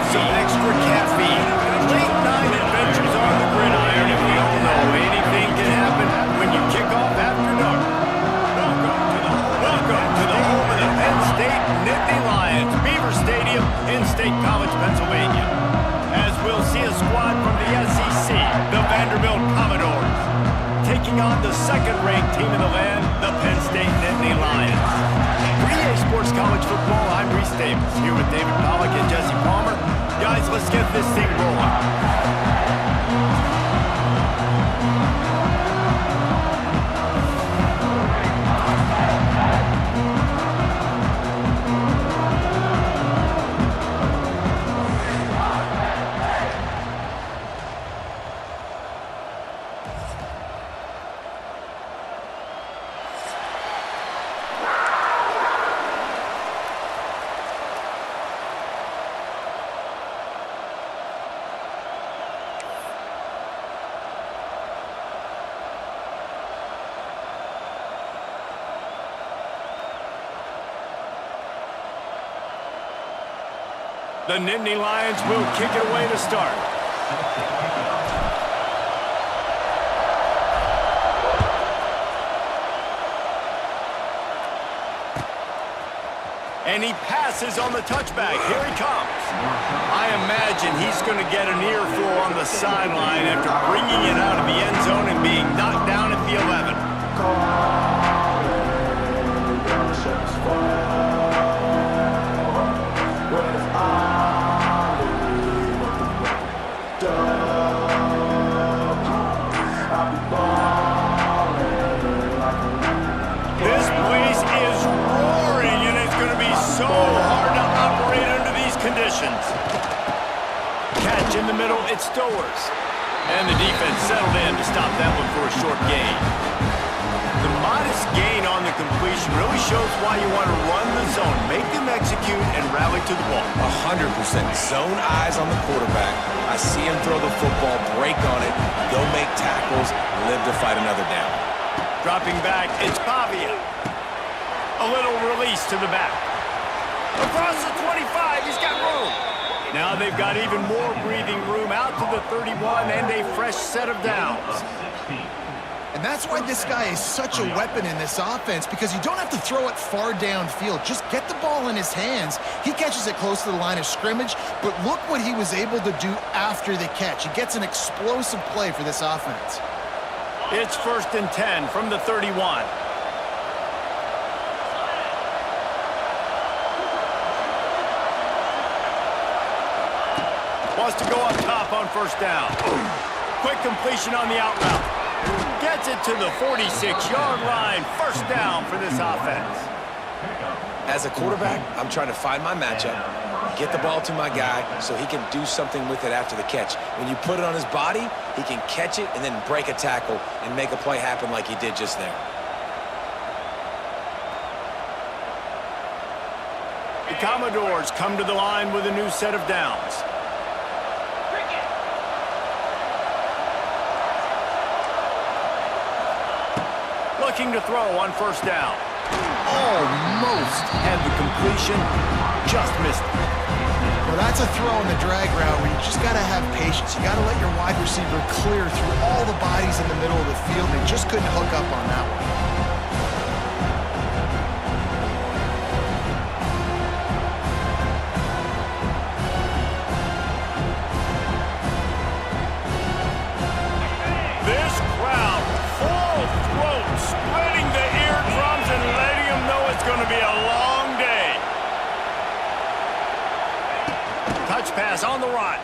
some extra caffeine. Late night adventures on the gridiron, and we all know anything can happen when you kick off after dark. Welcome to the home of the Penn State Nittany Lions, Beaver Stadium in State College, Pennsylvania. As we'll see a squad from the SEC, the Vanderbilt Commodores, taking on the second-ranked team in the land, the Penn State Nittany Lions. For EA Sports College Football, I'm Reese Davis, here with David Pollack and Jesse Palmer. Guys, let's get this thing rolling. The Nittany Lions will kick it away to start. And he passes on the touchback. Here he comes. I imagine he's going to get an earful on the sideline after bringing it out of the end zone and being knocked down at the 11. This place is roaring, and it's going to be so hard to operate under these conditions. Catch in the middle, it's Stowers. And the defense settled in to stop that one for a short gain. The modest gain on the completion really shows why you want to run the zone, make them execute, and rally to the ball. 100% zone eyes on the quarterback. I see him throw the football, break on it, go make tackles, live to fight another down. Dropping back, it's Pavia. A little release to the back. Across the 25, he's got room. Now they've got even more breathing room out to the 31 and a fresh set of downs. And that's why this guy is such a weapon in this offense, because you don't have to throw it far downfield. Just get the ball in his hands. He catches it close to the line of scrimmage, but look what he was able to do after the catch. He gets an explosive play for this offense. It's 1st and 10 from the 31. Wants to go up top on 1st down. Quick completion on the out route. Gets it to the 46-yard line. 1st down for this offense. As a quarterback, I'm trying to find my matchup, get the ball to my guy so he can do something with it after the catch. When you put it on his body, he can catch it and then break a tackle and make a play happen like he did just there. The Commodores come to the line with a new set of downs. Looking to throw on 1st down. Almost had the completion, just missed it. Well, that's a throw in the drag route where you just got to have patience. You got to let your wide receiver clear through all the bodies in the middle of the field. They just couldn't hook up on that one. This crowd, full throat, spreading the eardrums and letting them know it's going to be a long day. Touch pass on the run.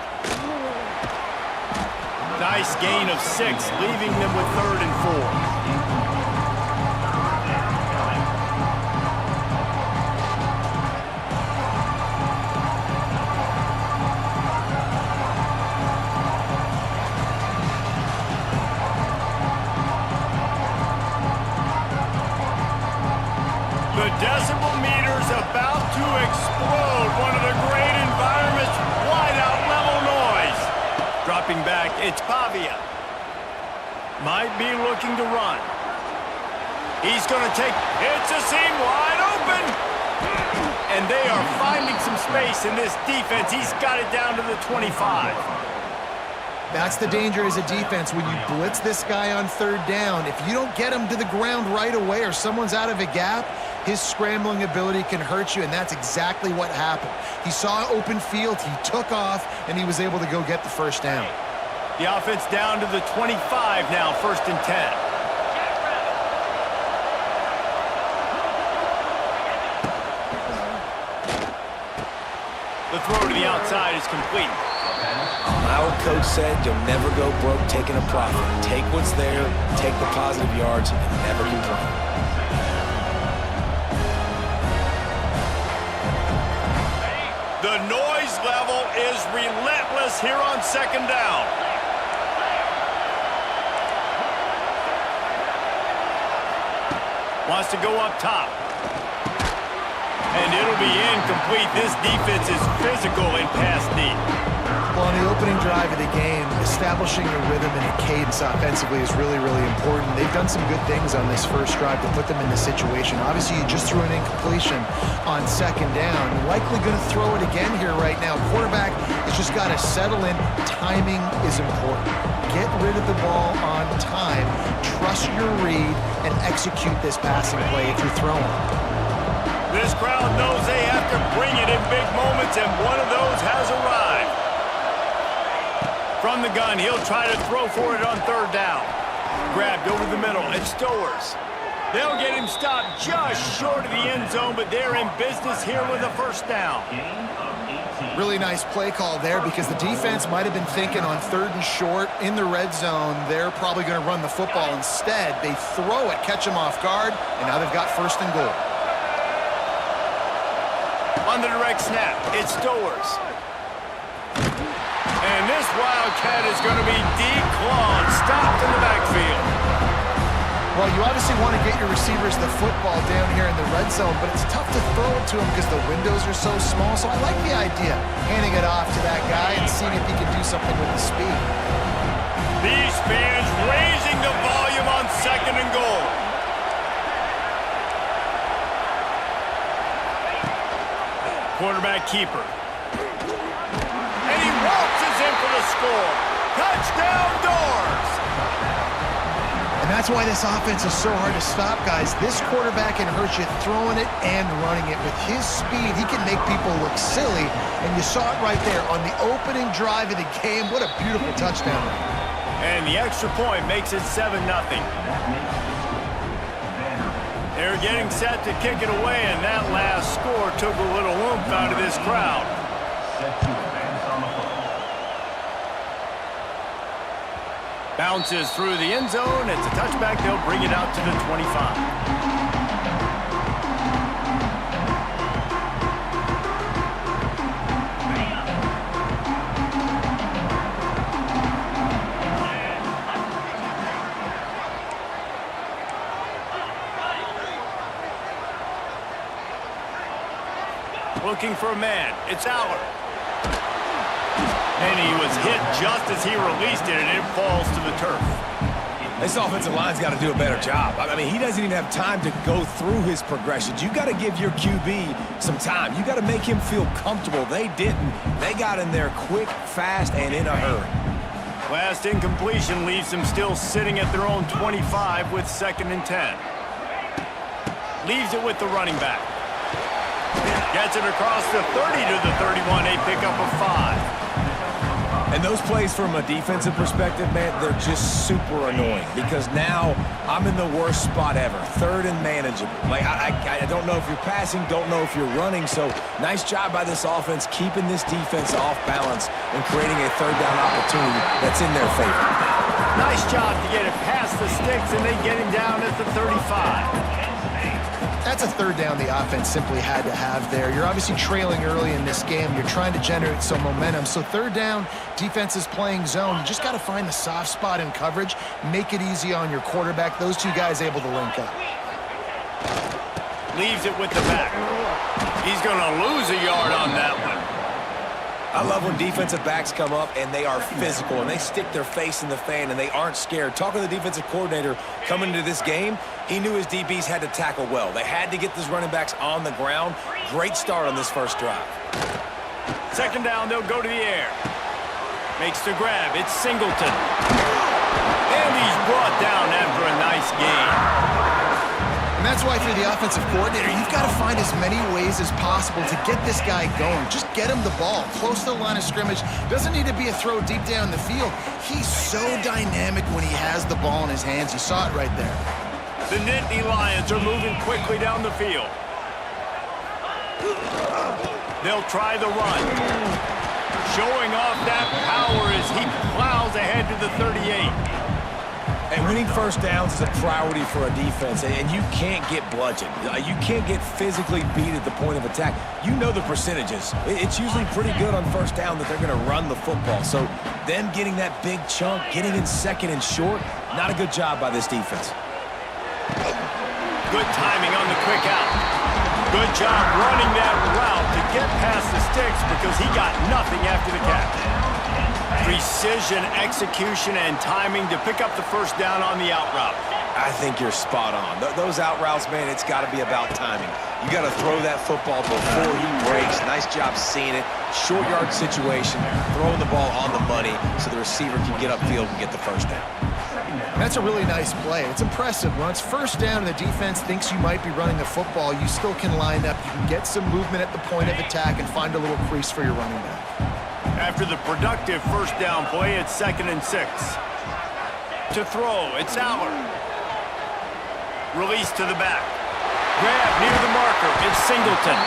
Nice gain of 6, leaving them with 3rd and 4. The decibel meter's about to explode. One of the great environments, wide out level noise. Dropping back, it's Pavia. Might be looking to run. He's going to take, it's a seam wide open. and they are finding some space in this defense. He's got it down to the 25. That's the danger as a defense when you blitz this guy on third down. If you don't get him to the ground right away or someone's out of a gap, his scrambling ability can hurt you, and that's exactly what happened. He saw open field, he took off, and he was able to go get the first down. The offense down to the 25 now, 1st and 10. The throw to the outside is complete. My old coach said you'll never go broke taking a profit. Take what's there, take the positive yards, and never complain. The noise level is relentless here on 2nd down. Wants to go up top. And it'll be incomplete. This defense is physical in pass deep. Well, on the opening drive of the game, establishing a rhythm and a cadence offensively is really, really important. They've done some good things on this first drive to put them in this situation. Obviously, you just threw an incompletion on 2nd down. Likely going to throw it again here right now. Quarterback has just got to settle in. Timing is important. Get rid of the ball on time. Trust your read and execute this passing play if you're throwing. This crowd knows they have to bring it in big moments, and one of those has arrived. From the gun, he'll try to throw for it on 3rd down. Grabbed over the middle, it's Stowers. They'll get him stopped just short of the end zone, but they're in business here with a 1st down. Really nice play call there because the defense might have been thinking on 3rd and short in the red zone, they're probably going to run the football. Instead, they throw it, catch him off guard, and now they've got 1st and goal. On the direct snap, it's Stowers. And this Wildcat is going to be declawed, stopped in the backfield. Well, you obviously want to get your receivers the football down here in the red zone, but it's tough to throw it to them because the windows are so small. So I like the idea, handing it off to that guy and seeing if he can do something with the speed. These fans raising the volume on 2nd and goal. Quarterback keeper. And he waltzes in for the score. Touchdown Doors! And that's why this offense is so hard to stop, guys. This quarterback can hurt you throwing it and running it. With his speed, he can make people look silly. And you saw it right there on the opening drive of the game. What a beautiful touchdown. And the extra point makes it 7-0. They're getting set to kick it away, and that last score took a little oomph out of this crowd. Bounces through the end zone. It's a touchback. They'll bring it out to the 25. Looking for a man. It's Aller. And he was hit just as he released it, and it falls to the turf. This offensive line's got to do a better job. I mean, he doesn't even have time to go through his progressions. You got to give your QB some time. You got to make him feel comfortable. They didn't. They got in there quick, fast, and in a hurry. Last incompletion leaves them still sitting at their own 25 with 2nd and 10. Leaves it with the running back. Gets it across the 30 to the 31, a pickup of 5. And those plays from a defensive perspective, man, they're just super annoying because now I'm in the worst spot ever, 3rd and manageable. Like, I don't know if you're passing, don't know if you're running, so nice job by this offense keeping this defense off balance and creating a 3rd down opportunity that's in their favor. Nice job to get it past the sticks, and they get him down at the 35. That's a 3rd down the offense simply had to have there. You're obviously trailing early in this game. You're trying to generate some momentum. So 3rd down, defense is playing zone. You just got to find the soft spot in coverage, make it easy on your quarterback. Those two guys able to link up. Leaves it with the back. He's going to lose a yard on that one. I love when defensive backs come up and they are physical and they stick their face in the fan and they aren't scared. Talking to the defensive coordinator coming into this game, he knew his DBs had to tackle well. They had to get these running backs on the ground. Great start on this first drive. Second down, they'll go to the air. Makes the grab. It's Singleton. And he's brought down after a nice gain. And that's why, if you're the offensive coordinator, you've got to find as many ways as possible to get this guy going. Just get him the ball close to the line of scrimmage. Doesn't need to be a throw deep down the field. He's so dynamic when he has the ball in his hands. You saw it right there. The Nittany Lions are moving quickly down the field. They'll try the run. Showing off that power as he plows ahead to the 38. And winning first downs is a priority for a defense, and you can't get bludgeoned. You can't get physically beat at the point of attack. You know the percentages. It's usually pretty good on first down that they're going to run the football. So them getting that big chunk, getting in second and short, not a good job by this defense. Good timing on the quick out. Good job running that route to get past the sticks because he got nothing after the catch. Precision, execution, and timing to pick up the first down on the out route. I think you're spot on. Those out routes, man, it's got to be about timing. You got to throw that football before he breaks. Nice job seeing it. Short yard situation, throwing the ball on the money so the receiver can get upfield and get the first down. That's a really nice play. It's impressive. When it's first down and the defense thinks you might be running the football, you still can line up. You can get some movement at the point of attack and find a little crease for your running back. After the productive first down play, it's 2nd and 6. To throw, it's Allard. Release to the back. Grab near the marker, it's Singleton.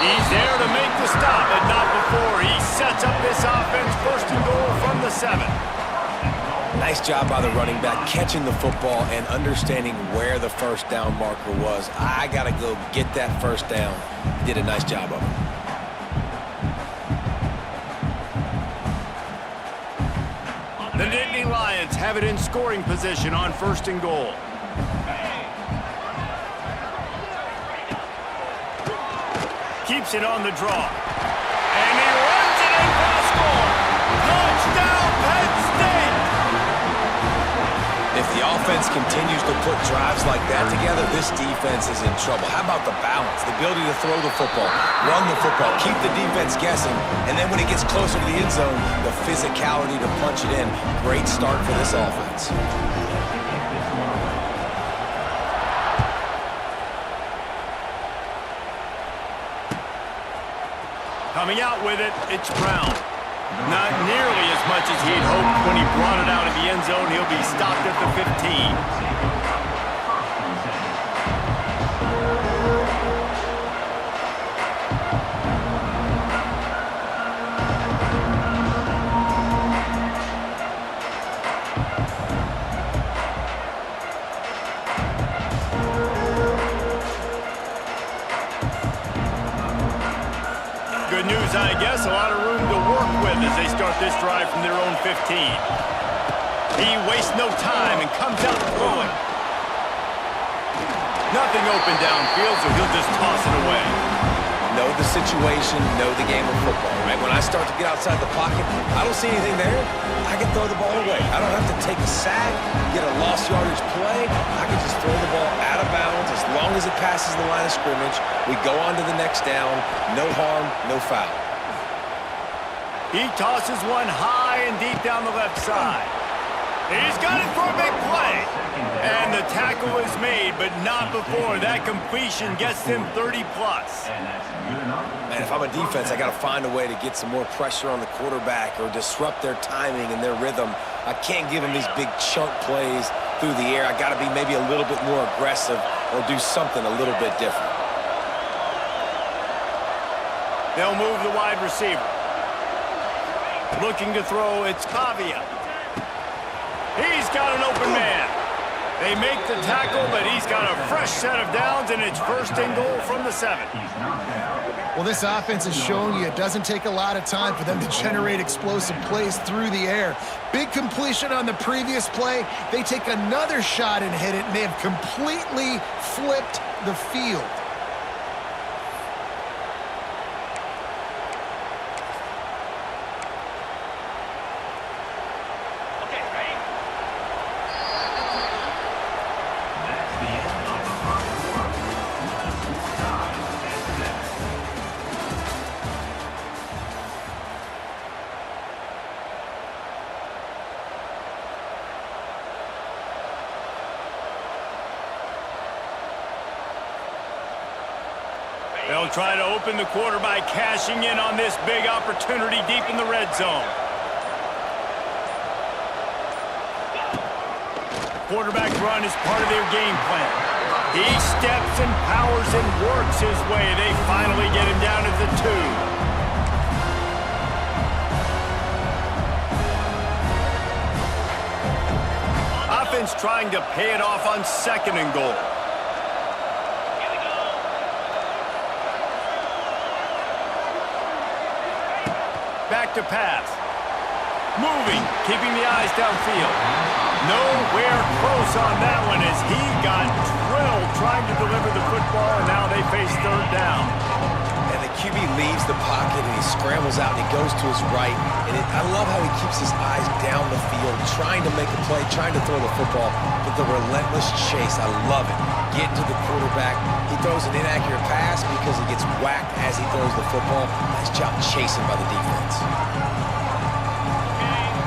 He's there to make the stop, but not before. He sets up this offense 1st and goal from the 7. Nice job by the running back, catching the football and understanding where the first down marker was. I got to go get that first down. He did a nice job of it. The Nittany Lions have it in scoring position on 1st and goal. Keeps it on the draw. And he runs it in for a score. Touchdown, Penn State! If the offense continues to put drives like that together, this defense is in trouble. How about the balance, the ability to throw the football, run the football, keep the defense guessing, and then when it gets closer to the end zone, the physicality to punch it in. Great start for this offense. Coming out with it, it's Brown. Not nearly as much as he'd hoped when he brought it out of the end zone. He'll be stopped at the 15. Good news, I guess. A lot of room to work with as they start this drive from their own 15. He wastes no time and comes out throwing. Nothing open downfield, so he'll just toss it away. Know the situation, know the game of football, right? When I start to get outside the pocket, I don't see anything there. I can throw the ball away. I don't have to take a sack, get a lost yardage play. I can just throw the ball out of bounds as long as it passes the line of scrimmage. We go on to the next down. No harm, no foul. He tosses one high and deep down the left side. He's got it for a big play. And the tackle is made, but not before that completion gets them 30+. Man, if I'm a defense, I got to find a way to get some more pressure on the quarterback or disrupt their timing and their rhythm. I can't give them these big chunk plays through the air. I got to be maybe a little bit more aggressive or do something a little bit different. They'll move the wide receiver. Looking to throw, it's Pavia. He's got an open man. They make the tackle, but he's got a fresh set of downs, and it's 1st and goal from the 7. Well, this offense has shown you it doesn't take a lot of time for them to generate explosive plays through the air. Big completion on the previous play. They take another shot and hit it, and they have completely flipped the field. They'll try to open the quarter by cashing in on this big opportunity deep in the red zone. Quarterback run is part of their game plan. He steps and powers and works his way. They finally get him down at the 2. Offense trying to pay it off on 2nd and goal. Back to pass. Moving, keeping the eyes downfield. Nowhere close on that one as he got drilled trying to deliver the football, and now they face 3rd down. And the QB leaves the pocket, and he scrambles out, and he goes to his right. And I love how he keeps his eyes down the field, trying to make a play, trying to throw the football, but the relentless chase, I love it. Get to the quarterback. He throws an inaccurate pass because he gets whacked as he throws the football. Nice job chasing by the defense.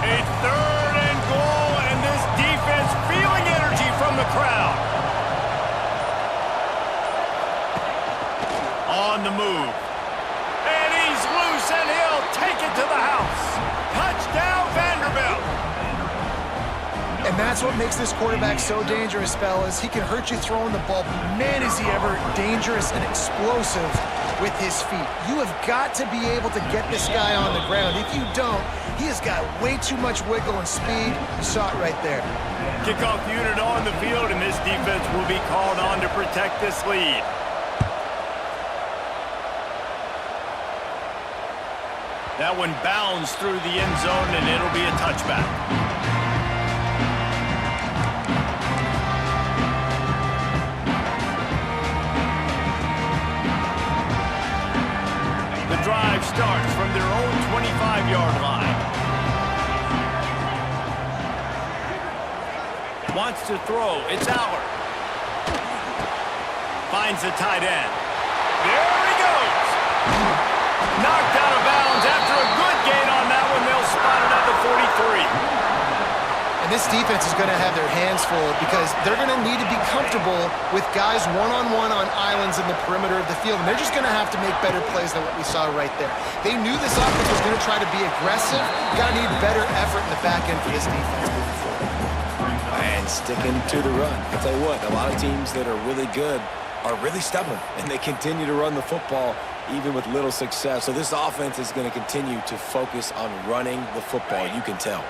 A 3rd and goal, and this defense feeling energy from the crowd. On the move. And he's loose, and he'll take it to the house. Touchdown, Vanderbilt. And that's what makes this quarterback so dangerous, fellas. He can hurt you throwing the ball, but man, is he ever dangerous and explosive with his feet. You have got to be able to get this guy on the ground. If you don't, he has got way too much wiggle and speed. You saw it right there. Kickoff unit on the field, and this defense will be called on to protect this lead. That one bounds through the end zone, and it'll be a touchback. The drive starts from their own 25-yard line. Wants to throw. It's Aller. Finds the tight end. There he goes. Knocked out of bounds after a good gain on that one. They'll spot it at the 43. And this defense is going to have their hands full because they're going to need to be comfortable with guys one-on-one on islands in the perimeter of the field. And they're just going to have to make better plays than what we saw right there. They knew this offense was going to try to be aggressive. Got to need better effort in the back end for this defense moving forward. And sticking to the run. I'll tell you what, a lot of teams that are really good are really stubborn, and they continue to run the football even with little success. So this offense is going to continue to focus on running the football. You can tell.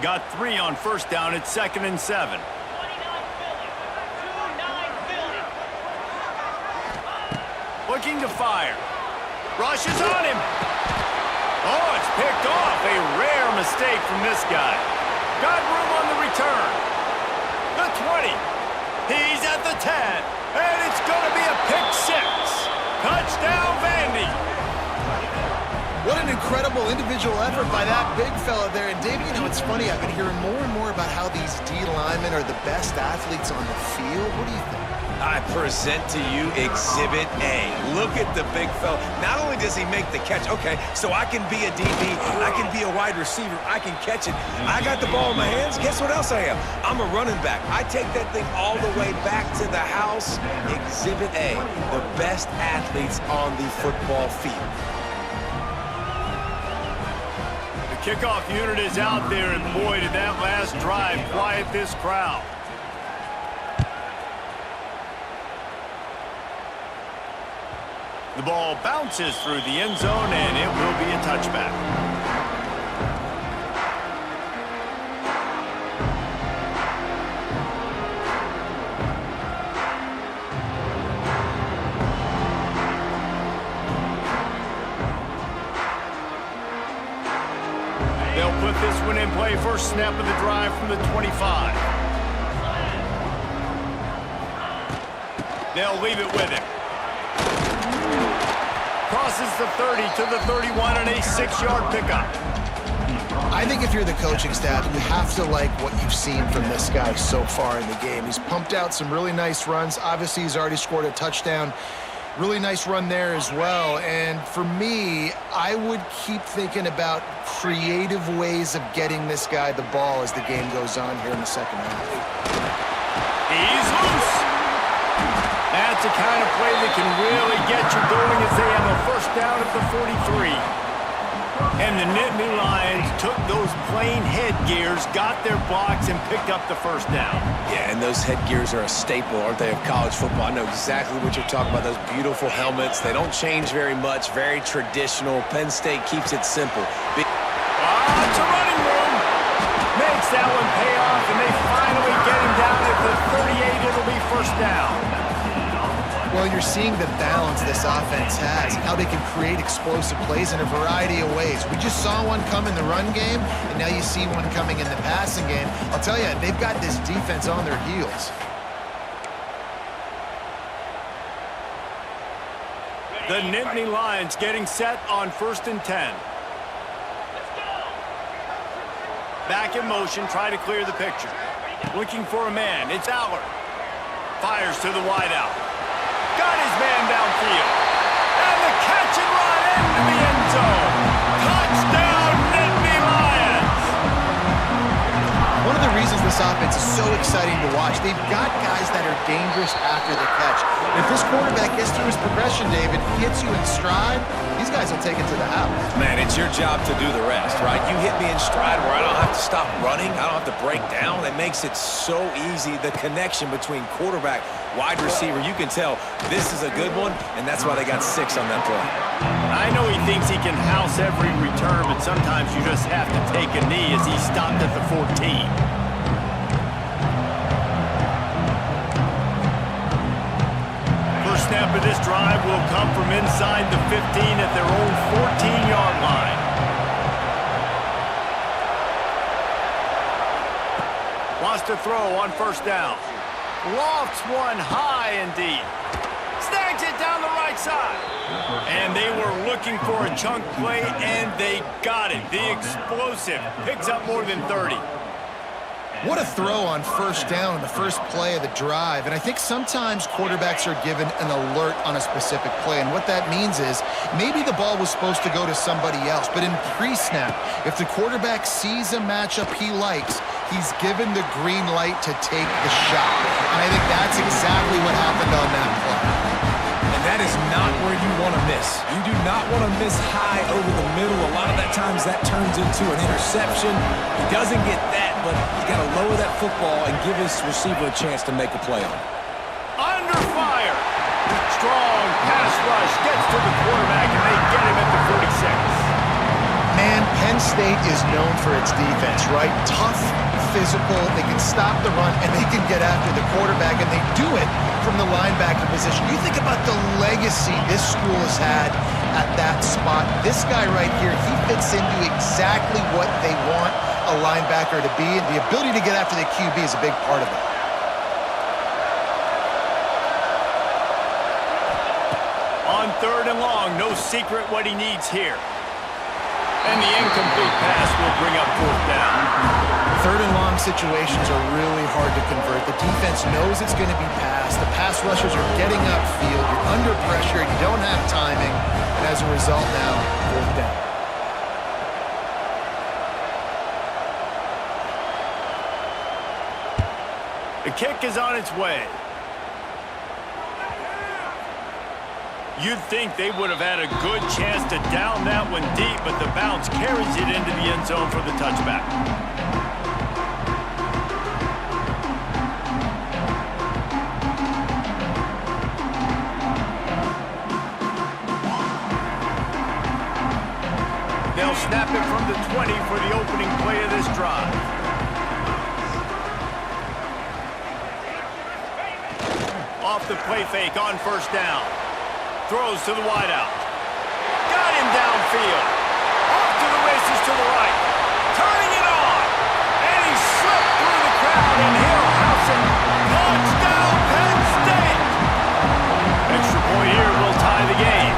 Got 3 on 1st down at 2nd and 7. Looking to fire. Rush is on him. Oh, it's picked off. A rare mistake from this guy. Got room on the return. The 20. He's at the 10. And it's going to be a pick 6. Touchdown, Vandy. What an incredible individual effort by that big fella there. And, Dave, you know, it's funny. I've been hearing more and more about how these D linemen are the best athletes on the field. What do you think? I present to you Exhibit A. Look at the big fella. Not only does he make the catch, okay, so I can be a DB, I can be a wide receiver, I can catch it. I got the ball in my hands. Guess what else I am? I'm a running back. I take that thing all the way back to the house. Exhibit A, the best athletes on the football field. The kickoff unit is out there, and boy, did that last drive quiet this crowd. The ball bounces through the end zone, and it will be a touchback. They'll put this one in play. First snap of the drive from the 25. They'll leave it with him. Crosses the 30 to the 31 and a 6-yard pickup. I think if you're the coaching staff, you have to like what you've seen from this guy so far in the game. He's pumped out some really nice runs. Obviously, he's already scored a touchdown. Really nice run there as well. And for me, I would keep thinking about creative ways of getting this guy the ball as the game goes on here in the second half. He's loose. That's the kind of play that can really get you going as they have a first down at the 43. And the Nittany Lions took those plain headgears, got their blocks, and picked up the first down. Yeah, and those headgears are a staple, aren't they, of college football? I know exactly what you're talking about, those beautiful helmets. They don't change very much, very traditional. Penn State keeps it simple. It's a running room. Makes that one pay off, and they finally get him down at the 38. It'll be first down. Well, you're seeing the balance this offense has, how they can create explosive plays in a variety of ways. We just saw one come in the run game, and now you see one coming in the passing game. I'll tell you, they've got this defense on their heels. The Nittany Lions getting set on 1st and 10. Back in motion, try to clear the picture. Looking for a man, it's Aller. Fires to the wideout. Got his man downfield. And the catch and run into the end zone. Touchdown, Nittany Lions! One of the reasons this offense is so exciting to watch, they've got guys that are dangerous after the catch. If this quarterback gets through his progression, David, hits you in stride, these guys will take it to the house. Man, it's your job to do the rest, right? You hit me in stride where I don't have to stop running. I don't have to break down. It makes it so easy. The connection between quarterback, wide receiver, you can tell this is a good one, and that's why they got 6 on that play. I know he thinks he can house every return, but sometimes you just have to take a knee as he stopped at the 14. First snap of this drive will come from inside the 15 at their own 14-yard line. Wants to throw on first down. Lofts one high and deep. Snags it down the right side. And they were looking for a chunk play, and they got it. The explosive picks up more than 30. What a throw on first down, the first play of the drive. And I think sometimes quarterbacks are given an alert on a specific play. And what that means is maybe the ball was supposed to go to somebody else. But in pre-snap, if the quarterback sees a matchup he likes, he's given the green light to take the shot. And I think that's exactly what happened on that play. And that is not where you want to miss. You do not want to miss high over the middle. A lot of that times that turns into an interception. He doesn't get that, but he's got to lower that football and give his receiver a chance to make a play on it. Under fire. Strong pass rush gets to the quarterback, and they get him at the 46. Man, Penn State is known for its defense, right? Tough, physical, they can stop the run, and they can get after the quarterback, and they do it from the linebacker position. You think about the legacy this school has had at that spot. This guy right here, he fits into exactly what they want a linebacker to be, and the ability to get after the QB is a big part of it. On 3rd and long, no secret what he needs here. And the incomplete pass will bring up 4th down. 3rd and long situations are really hard to convert. The defense knows it's going to be passed. The pass rushers are getting upfield. You're under pressure. You don't have timing. And as a result now, 4th down. The kick is on its way. You'd think they would have had a good chance to down that one deep, but the bounce carries it into the end zone for the touchback. They'll snap it from the 20 for the opening play of this drive. Off the play fake on first down. Throws to the wideout. Got him downfield. Off to the races to the right. Turning it on. And he slipped through the crowd, and he'll house it. Touchdown, Penn State. Extra point here will tie the game.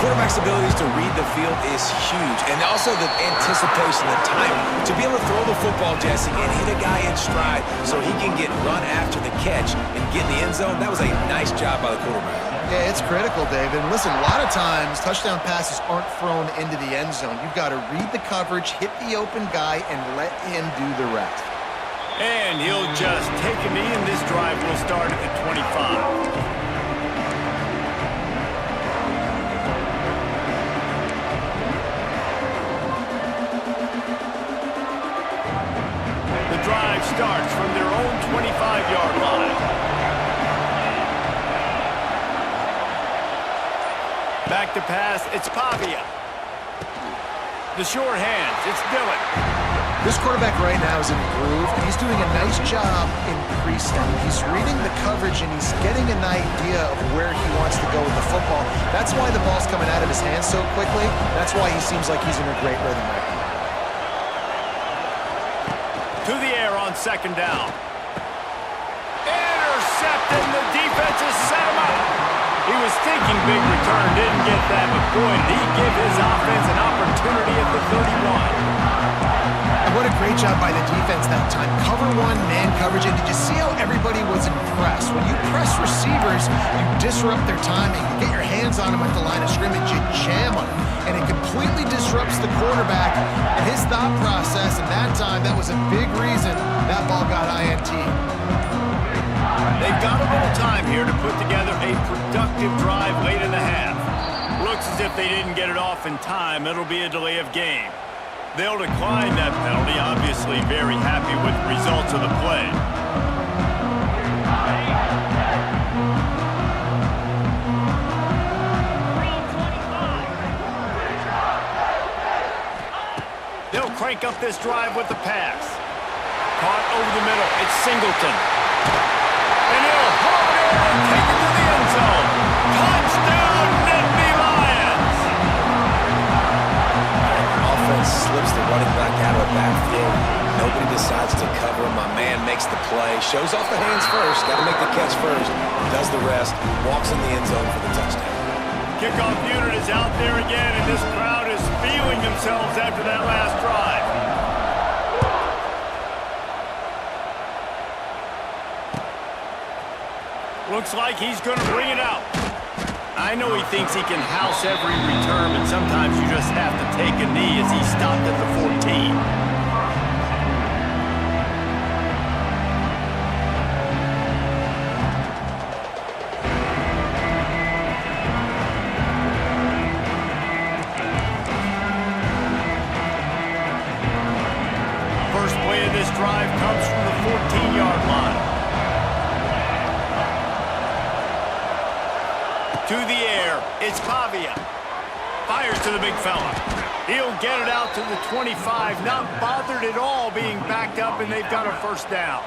Quarterback's abilities to read the field is huge, and also the anticipation, the timing. To be able to throw the football, Jesse, and hit a guy in stride so he can get run after the catch and get in the end zone, that was a nice job by the quarterback. Yeah, it's critical, David. And listen, a lot of times touchdown passes aren't thrown into the end zone. You've got to read the coverage, hit the open guy, and let him do the rest. And he'll just take a knee, and this drive will start at the 25. The drive starts from their own 25-yard line. Back to pass, it's Pavia. The short hands, it's Dillon. This quarterback right now is in a groove, and he's doing a nice job in pre-snap. He's reading the coverage, and he's getting an idea of where he wants to go with the football. That's why the ball's coming out of his hands so quickly. That's why he seems like he's in a great rhythm right now. To the air on second down. Intercepted, the defense has set him up. He was thinking big return, didn't get that, but boy, did he give his offense an opportunity at the 31. And what a great job by the defense that time. Cover one, man coverage, and did you see how everybody was impressed? When you press receivers, you disrupt their timing. You get your hands on them at the line of scrimmage, you jam them, and it completely disrupts the quarterback and his thought process. And that time, that was a big reason that ball got INT. They've got a little time here to put together a productive drive late in the half. Looks as if they didn't get it off in time. It'll be a delay of game. They'll decline that penalty, obviously very happy with the results of the play. They'll crank up this drive with the pass. Caught over the middle. It's Singleton. And he'll hold it and take it to the end zone. Touchdown, Nittany Lions! Offense slips the running back out of the backfield. Nobody decides to cover him. My man makes the play. Shows off the hands first. Got to make the catch first. Does the rest. Walks in the end zone for the touchdown. Kickoff unit is out there again, and this crowd is feeling themselves after that last drive. Looks like he's going to bring it out. I know he thinks he can house every return, but sometimes you just have to take a knee as he stopped at the 14. First play of this drive comes from the 14-yard line. To the air, it's Pavia. Fires to the big fella. He'll get it out to the 25, not bothered at all being backed up, and they've got a first down.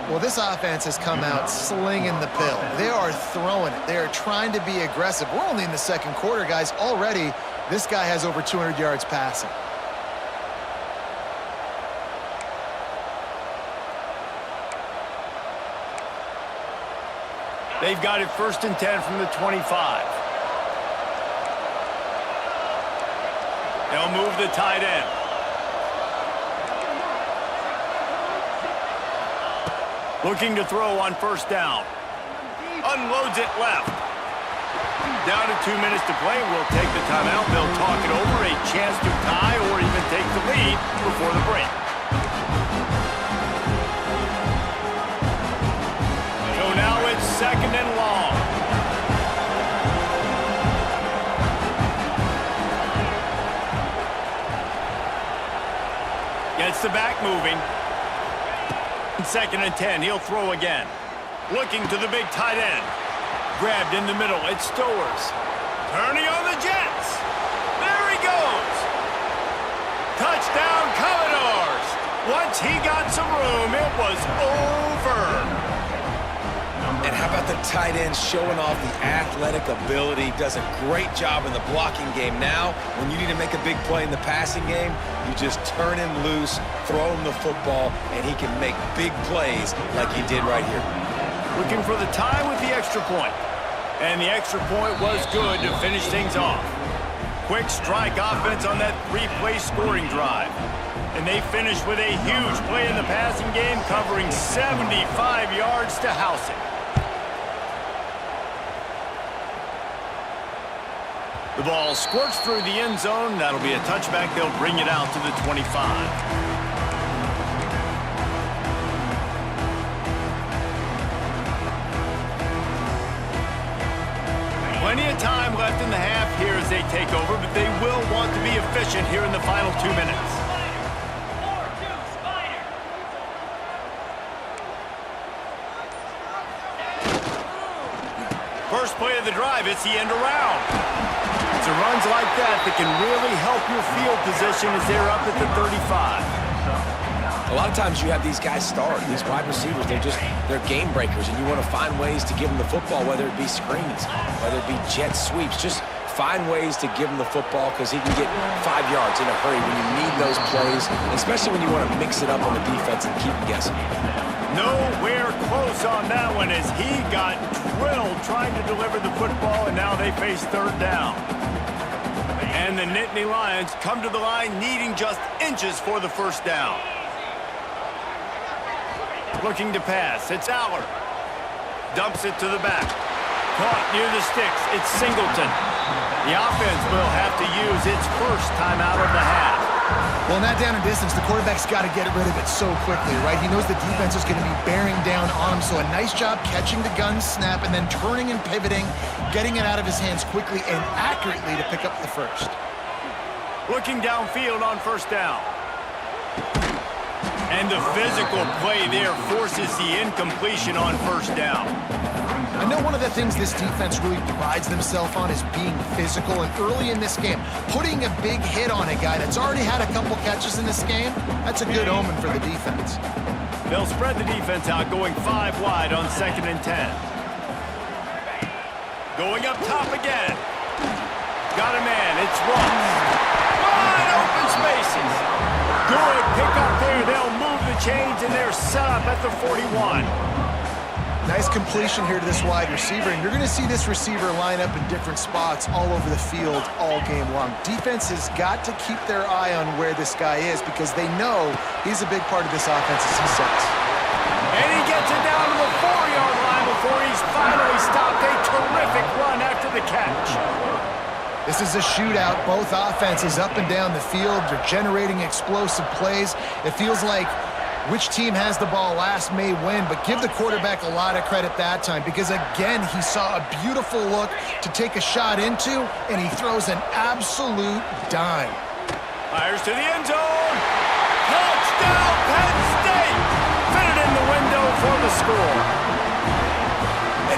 Well, this offense has come out slinging the pill. They are throwing it. They are trying to be aggressive. We're only in the second quarter, guys. Already, this guy has over 200 yards passing. They've got it 1st and 10 from the 25. They'll move the tight end. Looking to throw on first down. Unloads it left. Down to 2 minutes to play. We'll take the timeout. They'll talk it over. A chance to tie or even take the lead before the break. So now it's 2nd and long. Gets the back moving. 2nd and 10. He'll throw again. Looking to the big tight end. Grabbed in the middle. It's Stowers. Turning on the Jets. There he goes. Touchdown, Commodores. Once he got some room, it was over. And how about the tight end showing off the athletic ability? Does a great job in the blocking game. Now, when you need to make a big play in the passing game, you just turn him loose, throw him the football, and he can make big plays like he did right here. Looking for the tie with the extra point. And the extra point was good to finish things off. Quick strike offense on that 3-play scoring drive. And they finish with a huge play in the passing game, covering 75 yards to house it. The ball squirts through the end zone. That'll be a touchback. They'll bring it out to the 25. of time left in the half here as they take over, but they will want to be efficient here in the final 2 minutes. First play of the drive, it's the end around. It's runs like that that can really help your field position as they're up at the 35. A lot of times you have these guys start, these wide receivers, they're game breakers, and you want to find ways to give them the football, whether it be screens, whether it be jet sweeps. Just find ways to give him the football because he can get 5 yards in a hurry when you need those plays, especially when you want to mix it up on the defense and keep them guessing. Nowhere close on that one as he got drilled trying to deliver the football, and now they face third down. And the Nittany Lions come to the line needing just inches for the first down. Looking to pass, it's Aller. Dumps it to the back. Caught near the sticks, it's Singleton. The offense will have to use its first timeout of the half. Well, in that down and distance, the quarterback's got to get rid of it so quickly, right? He knows the defense is going to be bearing down on him, so a nice job catching the gun snap and then turning and pivoting, getting it out of his hands quickly and accurately to pick up the first. Looking downfield on first down. And the physical play there forces the incompletion on first down. I know one of the things this defense really prides themselves on is being physical, and early in this game, putting a big hit on a guy that's already had a couple catches in this game, that's a good omen for the defense. They'll spread the defense out, going 5 wide on 2nd and 10. Going up top again. Got a man, it's Ross. Wide open spaces. Good pick up there. They'll move the chains, and they're set up at the 41. Nice completion here to this wide receiver, and you're going to see this receiver line up in different spots all over the field all game long. Defense has got to keep their eye on where this guy is because they know he's a big part of this offense as he sets. And he gets it down to the 4-yard line before he's finally stopped. A terrific run after the catch. This is a shootout. Both offenses up and down the field. They're generating explosive plays. It feels like which team has the ball last may win, but give the quarterback a lot of credit that time because, again, he saw a beautiful look to take a shot into, and he throws an absolute dime. Fires to the end zone. Touchdown, Penn State! Fitted in the window for the score.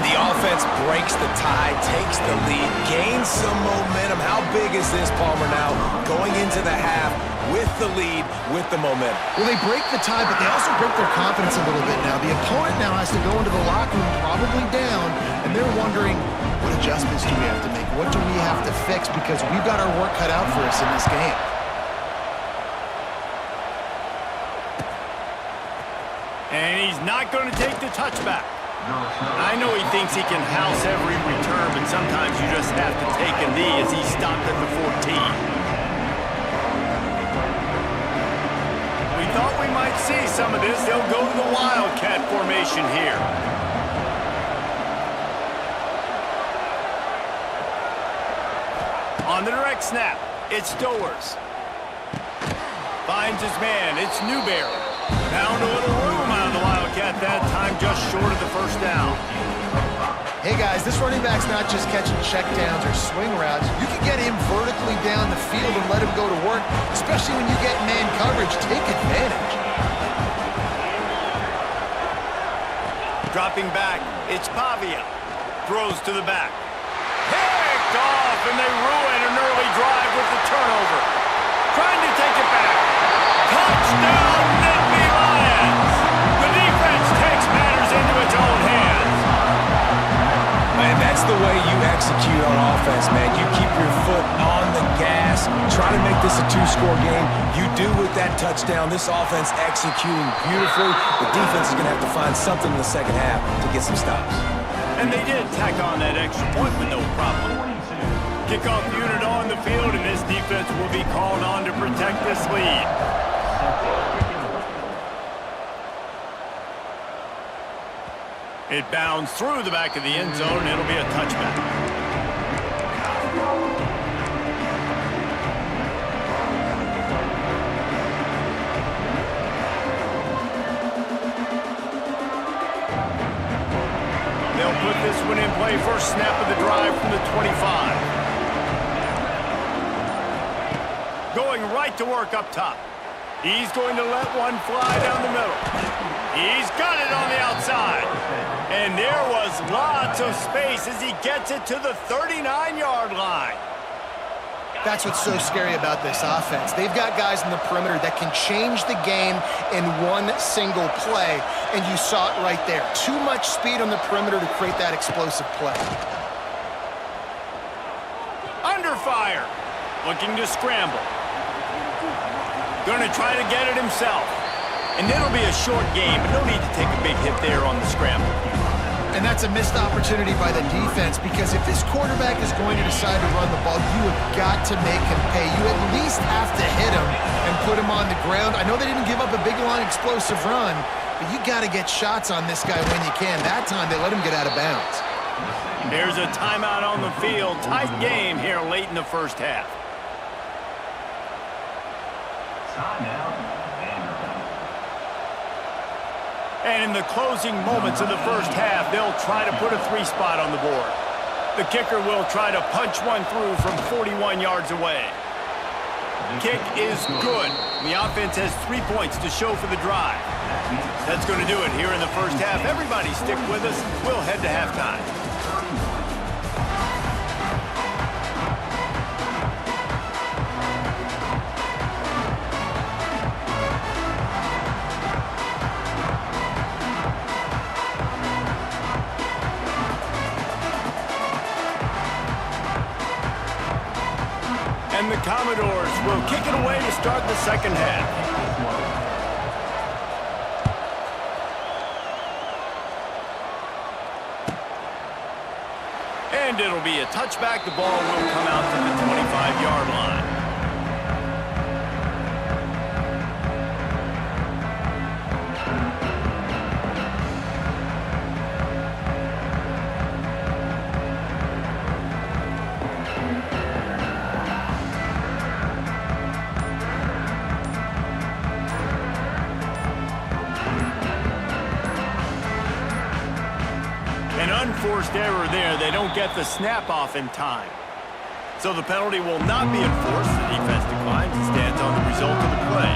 And the offense breaks the tie, takes the lead, gains some momentum. How big is this, Palmer, now going into the half with the lead, with the momentum? Well, they break the tie, but they also break their confidence a little bit now. The opponent now has to go into the locker room probably down, and they're wondering, what adjustments do we have to make? What do we have to fix? Because we've got our work cut out for us in this game. And he's not going to take the touchback. I know he thinks he can house every return, but sometimes you just have to take a knee as he stopped at the 14. We thought we might see some of this. They'll go to the Wildcat formation here. On the direct snap, it's Stowers. Finds his man, it's Newberry. Found a little room out of the Wildcat that time, just short of the first down. Hey guys, this running back's not just catching checkdowns or swing routes. You can get him vertically down the field and let him go to work, especially when you get man coverage. Take advantage. Dropping back, it's Pavia. Throws to the back. Picked off, and they ruin an early drive with the turnover. Trying to take it back. Touchdown, Nittany Lions! The defense takes matters into its own hands. Man, that's the way you execute on offense, man. You keep your foot on the gas, try to make this a 2-score game. You do with that touchdown. This offense executing beautifully. The defense is going to have to find something in the second half to get some stops. And they did tack on that extra point with no problem. Kickoff unit on the field, and this defense will be called on to protect this lead. It bounds through the back of the end zone, and it'll be a touchback. They'll put this one in play. First snap of the drive from the 25. Going right to work up top. He's going to let one fly down the middle. He's got it on the outside. And there was lots of space as he gets it to the 39-yard line. That's what's so scary about this offense. They've got guys in the perimeter that can change the game in one single play, and you saw it right there. Too much speed on the perimeter to create that explosive play. Under fire. Looking to scramble. Going to try to get it himself. And it'll be a short game, but no need to take a big hit there on the scramble. And that's a missed opportunity by the defense, because if this quarterback is going to decide to run the ball, you have got to make him pay. You at least have to hit him and put him on the ground. I know they didn't give up a big, long, explosive run, but you got to get shots on this guy when you can. That time, they let him get out of bounds. There's a timeout on the field. Tight game here late in the first half. And in the closing moments of the first half, they'll try to put a 3 spot on the board. The kicker will try to punch one through from 41 yards away. Kick is good. The offense has 3 points to show for the drive. That's going to do it here in the first half. Everybody stick with us. We'll head to halftime. And the Commodores will kick it away to start the second half. And it'll be a touchback. The ball will come out to the 25-yard line. An unforced error there. They don't get the snap off in time. So the penalty will not be enforced. The defense declines and stands on the result of the play.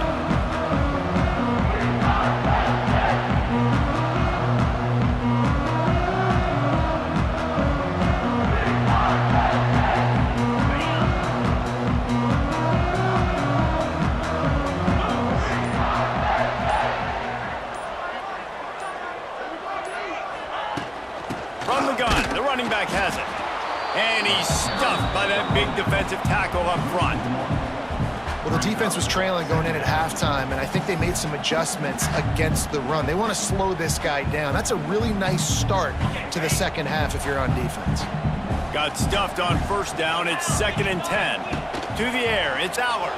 From the gun, the running back has it. And he's stuffed by that big defensive tackle up front. Well, the defense was trailing going in at halftime, and I think they made some adjustments against the run. They want to slow this guy down. That's a really nice start to the second half if you're on defense. Got stuffed on first down. It's 2nd and 10. To the air. It's Aller.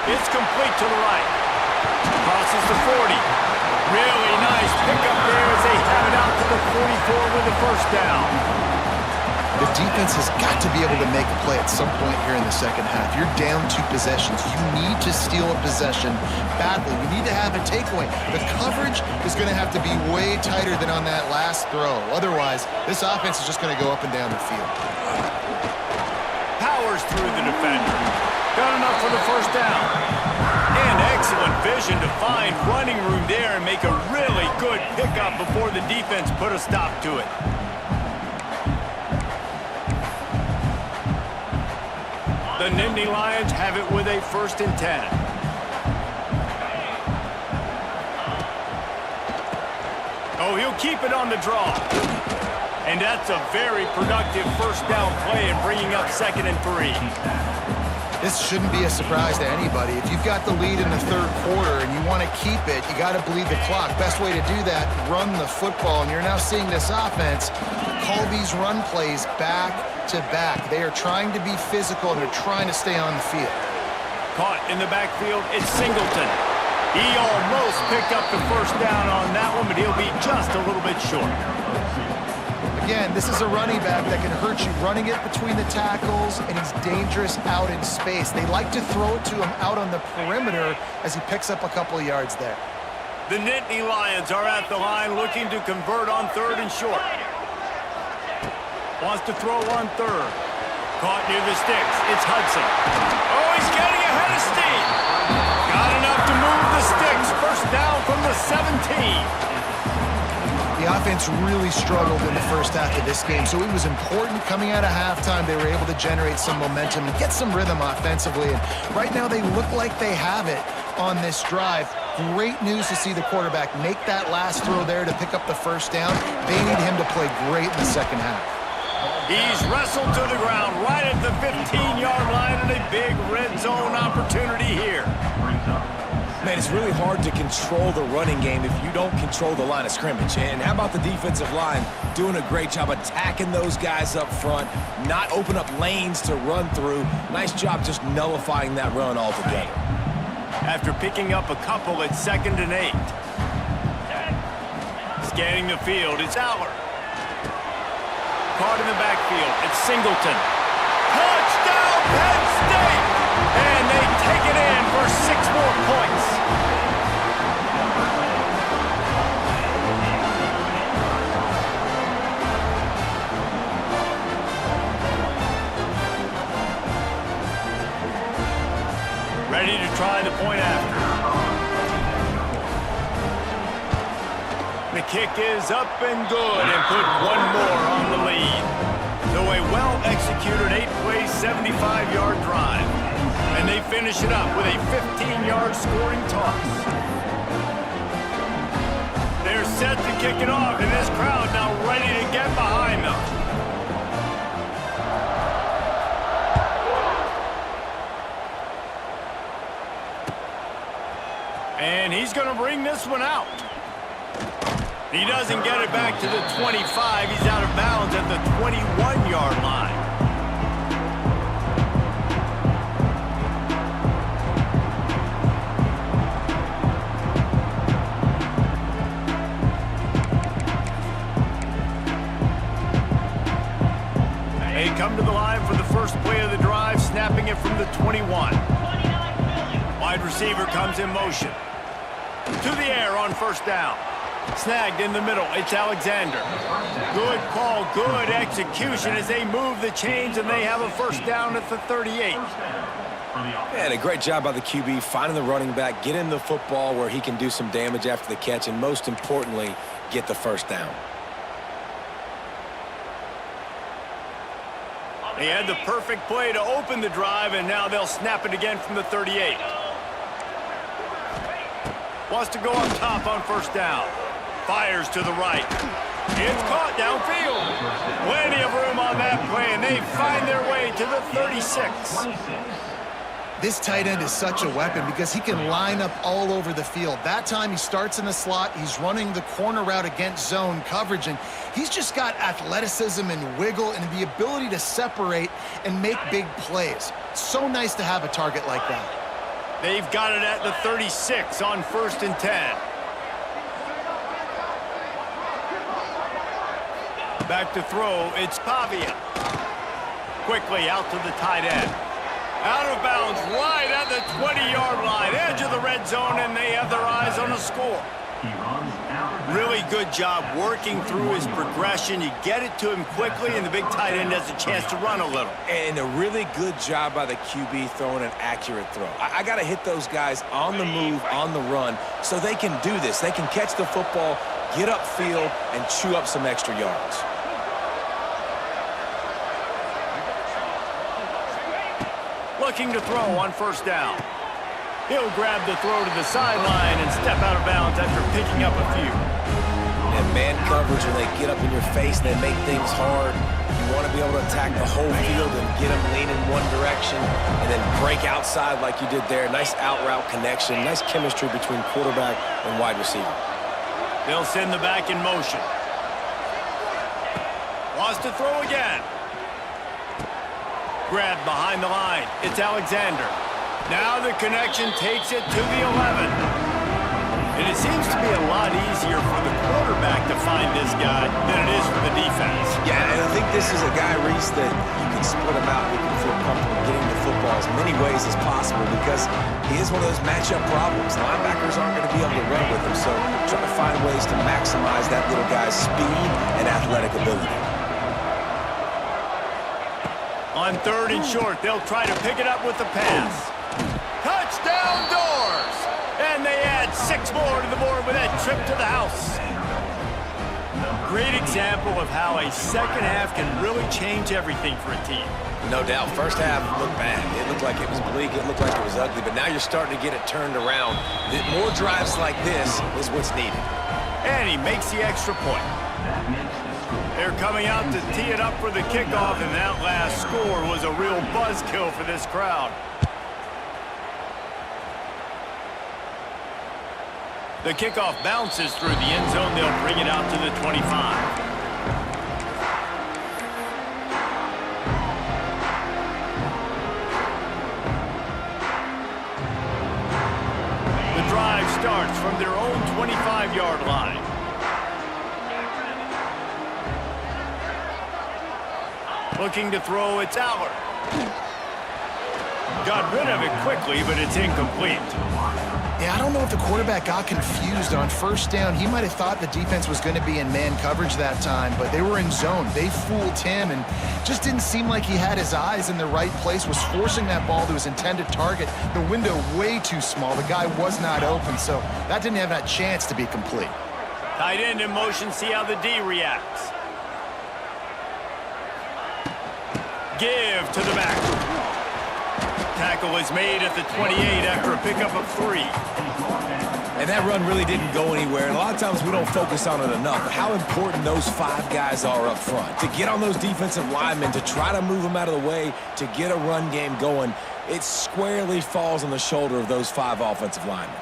It's complete to the right. Crosses the 40. Really nice pickup there as they have it out to the 44 with the first down. The defense has got to be able to make a play at some point here in the second half. You're down 2 possessions. You need to steal a possession badly. You need to have a takeaway. The coverage is going to have to be way tighter than on that last throw. Otherwise, this offense is just going to go up and down the field. Powers through the defender. Got enough for the first down. And excellent vision to find running room there and make a really good pickup before the defense put a stop to it. The Nittany Lions have it with a 1st and 10. Oh, he'll keep it on the draw. And that's a very productive first down play in bringing up 2nd and 3. This shouldn't be a surprise to anybody. If you've got the lead in the third quarter and you want to keep it, you got to bleed the clock. Best way to do that, run the football. And you're now seeing this offense call these run plays back to back. They are trying to be physical, and they're trying to stay on the field. Caught in the backfield, it's Singleton. He almost picked up the first down on that one, but he'll be just a little bit short. Again, this is a running back that can hurt you running it between the tackles, and he's dangerous out in space. They like to throw it to him out on the perimeter as he picks up a couple of yards there. The Nittany Lions are at the line looking to convert on 3rd and short. Wants to throw on 3rd. Caught near the sticks. It's Hudson. Oh, he's getting ahead of steam. Got enough to move the sticks. First down from the 17. The offense really struggled in the first half of this game, so it was important coming out of halftime. They were able to generate some momentum and get some rhythm offensively. And right now they look like they have it on this drive. Great news to see the quarterback make that last throw there to pick up the first down. They need him to play great in the second half. He's wrestled to the ground right at the 15-yard line and a big red zone opportunity here. Man, it's really hard to control the running game if you don't control the line of scrimmage. And how about the defensive line doing a great job attacking those guys up front, not open up lanes to run through. Nice job just nullifying that run altogether. After picking up a couple at 2nd and 8. Scanning the field, it's Aller. Caught in the backfield, it's Singleton. Touchdown, Penn State! And they take it in for 6 more points. Ready to try the point after. The kick is up and good and put one more on the lead. So a well-executed 8-play, 75-yard drive. And they finish it up with a 15-yard scoring toss. They're set to kick it off, and this crowd now ready to get behind them. And he's going to bring this one out. He doesn't get it back to the 25. He's out of bounds at the 21-yard line. They come to the line for the first play of the drive, snapping it from the 21. Wide receiver comes in motion. To the air on first down. Snagged in the middle, it's Alexander. Good call, good execution as they move the chains and they have a first down at the 38. And a great job by the QB finding the running back, getting the football where he can do some damage after the catch, and most importantly, get the first down. They had the perfect play to open the drive, and now they'll snap it again from the 38. Wants to go up top on first down. Fires to the right. It's caught downfield. Plenty of room on that play, and they find their way to the 36. This tight end is such a weapon because he can line up all over the field. That time he starts in the slot. He's running the corner route against zone coverage, and he's just got athleticism and wiggle and the ability to separate and make big plays. It's so nice to have a target like that. They've got it at the 36 on 1st and 10. Back to throw, it's Pavia. Quickly out to the tight end. Out of bounds, right at the 20-yard line, edge of the red zone, and they have their eyes on a score. Really good job working through his progression. You get it to him quickly, and the big tight end has a chance to run a little. And a really good job by the QB throwing an accurate throw. I got to hit those guys on the move, on the run, so they can do this. They can catch the football, get upfield, and chew up some extra yards. Looking to throw on first down. He'll grab the throw to the sideline and step out of bounds after picking up a few. And man coverage, when they get up in your face and they make things hard, you want to be able to attack the whole field and get them leaning one direction and then break outside like you did there. Nice out route connection, nice chemistry between quarterback and wide receiver. They'll send the back in motion. Wants to throw again. Grabbed behind the line. It's Alexander. Now the connection takes it to the 11. And it seems to be a lot easier for the quarterback to find this guy than it is for the defense. Yeah, and I think this is a guy, Reese, that you can split him out. You can feel comfortable getting the football as many ways as possible because he is one of those matchup problems. Linebackers aren't going to be able to run with him, so try to find ways to maximize that little guy's speed and athletic ability. On 3rd and short, they'll try to pick it up with the pass. Touchdown Doors! And they add 6 more to the board with that trip to the house. Great example of how a second half can really change everything for a team. No doubt. First half looked bad. It looked like it was bleak. It looked like it was ugly. But now you're starting to get it turned around. More drives like this is what's needed. And he makes the extra point. They're coming out to tee it up for the kickoff, and that last score was a real buzzkill for this crowd. The kickoff bounces through the end zone. They'll bring it out to the 25. The drive starts from their own 25-yard line. Looking to throw, it's Aller. Got rid of it quickly, but it's incomplete. Yeah, I don't know if the quarterback got confused on 1st down. He might have thought the defense was going to be in man coverage that time, but they were in zone. They fooled him and just didn't seem like he had his eyes in the right place, was forcing that ball to his intended target. The window way too small. The guy was not open, so that didn't have that chance to be complete. Tight end in motion, see how the D reacts. Give to the back. Tackle is made at the 28 after a pickup of 3. And that run really didn't go anywhere. And a lot of times we don't focus on it enough. How important those 5 guys are up front. To get on those defensive linemen, to try to move them out of the way, to get a run game going, it squarely falls on the shoulder of those 5 offensive linemen.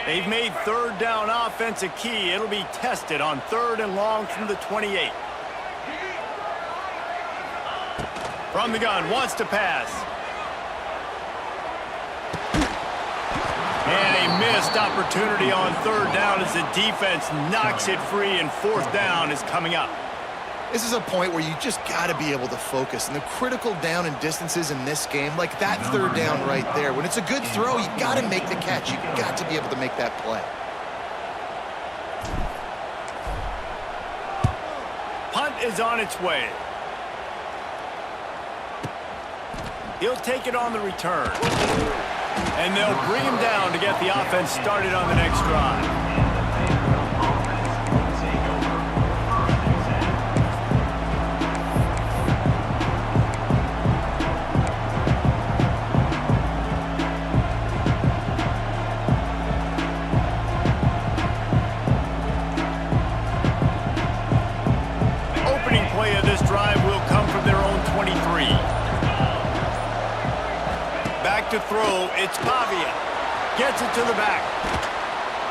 They've made 3rd down offense a key. It'll be tested on 3rd and long from the 28. From the gun, wants to pass. And a missed opportunity on 3rd down as the defense knocks it free, and 4th down is coming up. This is a point where you just got to be able to focus. And the critical down and distances in this game, like that 3rd down right there, when it's a good throw, you got to make the catch. You got to be able to make that play. Punt is on its way. He'll take it on the return. And they'll bring him down to get the offense started on the next drive. Opening play of this drive will come from their own 23. Back to throw, it's Pavia. Gets it to the back.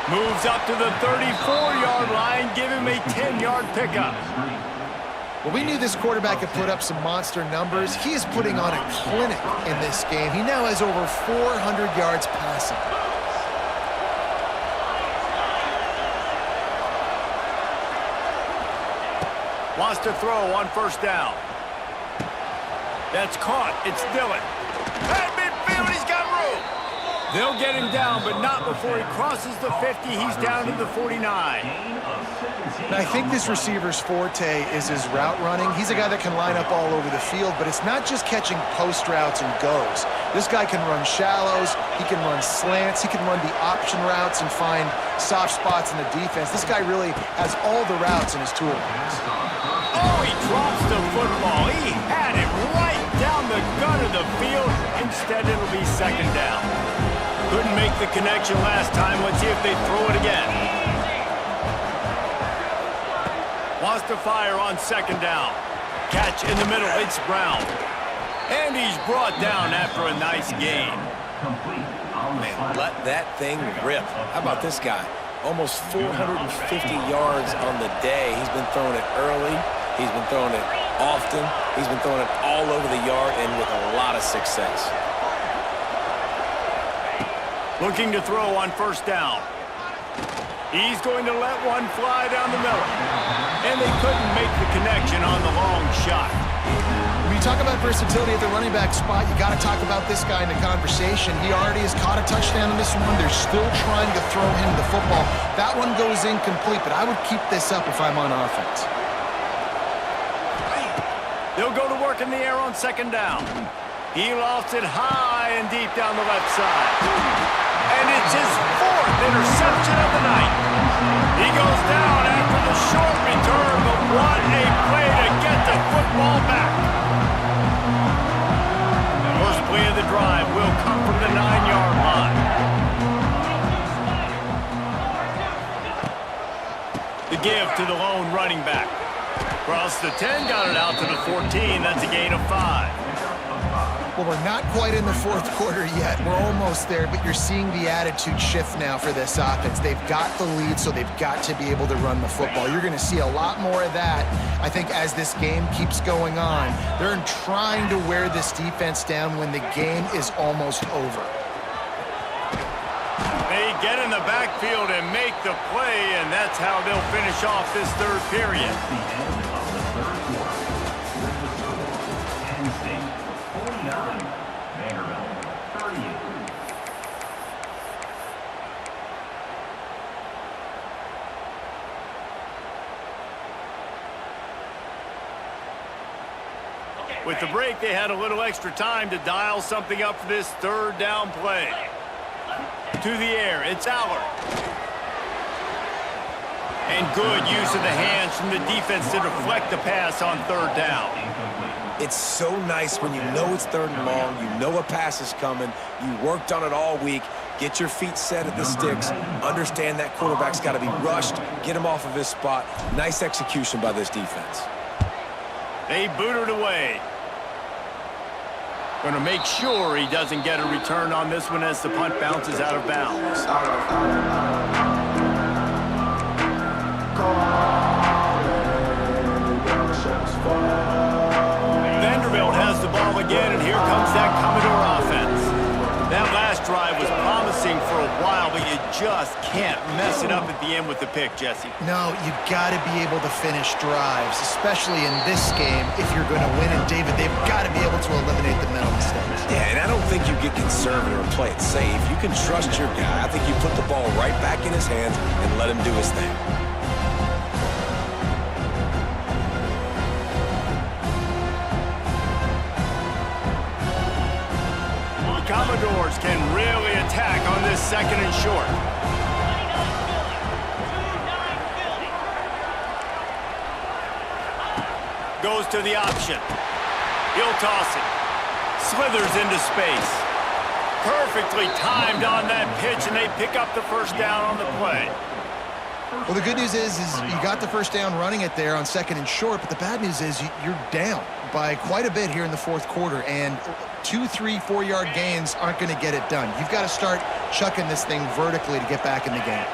Moves up to the 34-yard line, give him a 10-yard pickup. Well, we knew this quarterback could put up some monster numbers. He is putting on a clinic in this game. He now has over 400 yards passing. Wants to throw on 1st down. That's caught. It's Dillon. At midfield, he's got room. They'll get him down, but not before he crosses the 50. He's down to the 49. And I think this receiver's forte is his route running. He's a guy that can line up all over the field, but it's not just catching post routes and goes. This guy can run shallows. He can run slants. He can run the option routes and find soft spots in the defense. This guy really has all the routes in his toolbox. Oh, he drops the football. He had it right down the gut of the field. Instead, it'll be 2nd down. Couldn't make the connection last time. Let's see if they throw it again. Wants to fire on 2nd down. Catch in the middle. It's Brown. And he's brought down after a nice gain. Man, let that thing rip. How about this guy? Almost 450 yards on the day. He's been throwing it early. He's been throwing it often. He's been throwing it all over the yard and with a lot of success. Looking to throw on 1st down. He's going to let one fly down the middle. And they couldn't make the connection on the long shot. When you talk about versatility at the running back spot, you got to talk about this guy in the conversation. He already has caught a touchdown in this one. They're still trying to throw him the football. That one goes incomplete, but I would keep this up if I'm on offense. They'll go to work in the air on second down. He lofts it high and deep down the left side. And it's his 4th interception of the night. He goes down after the short return, but what a play to get the football back. First play of the drive will come from the 9-yard line. The give to the lone running back. Across the 10, got it out to the 14. That's a gain of 5. Well, we're not quite in the 4th quarter yet. We're almost there, but you're seeing the attitude shift now for this offense. They've got the lead, so they've got to be able to run the football. You're going to see a lot more of that, I think, as this game keeps going on. They're trying to wear this defense down when the game is almost over. They get in the backfield and make the play, and that's how they'll finish off this 3rd period. With the break, they had a little extra time to dial something up for this 3rd down play. To the air, it's Aller. And good use of the hands from the defense to deflect the pass on 3rd down. It's so nice when you know it's 3rd and long, you know a pass is coming, you worked on it all week, get your feet set at the sticks, understand that quarterback's got to be rushed, get him off of his spot. Nice execution by this defense. They boot it away. Going to make sure he doesn't get a return on this one as the punt bounces out of bounds. Vanderbilt has the ball again, and here comes that Commodore offense. That last drive was promising for a while, but you just can't mess it up at the end with the pick, Jesse. No, you got to be able to finish drives, especially in this game. If you're going to win, and David, they've got to be able to eliminate the mental mistakes. Yeah, and I don't think you get conservative or play it safe. You can trust your guy. I think you put the ball right back in his hands and let him do his thing. Commodores can really attack on this 2nd and short. Goes to the option. He'll toss it. Slithers into space. Perfectly timed on that pitch, and they pick up the 1st down on the play. Well, the good news is you got the 1st down running it there on 2nd and short, but the bad news is you're down by quite a bit here in the 4th quarter, and 2, 3, 4-yard gains aren't going to get it done. You've got to start chucking this thing vertically to get back in the game.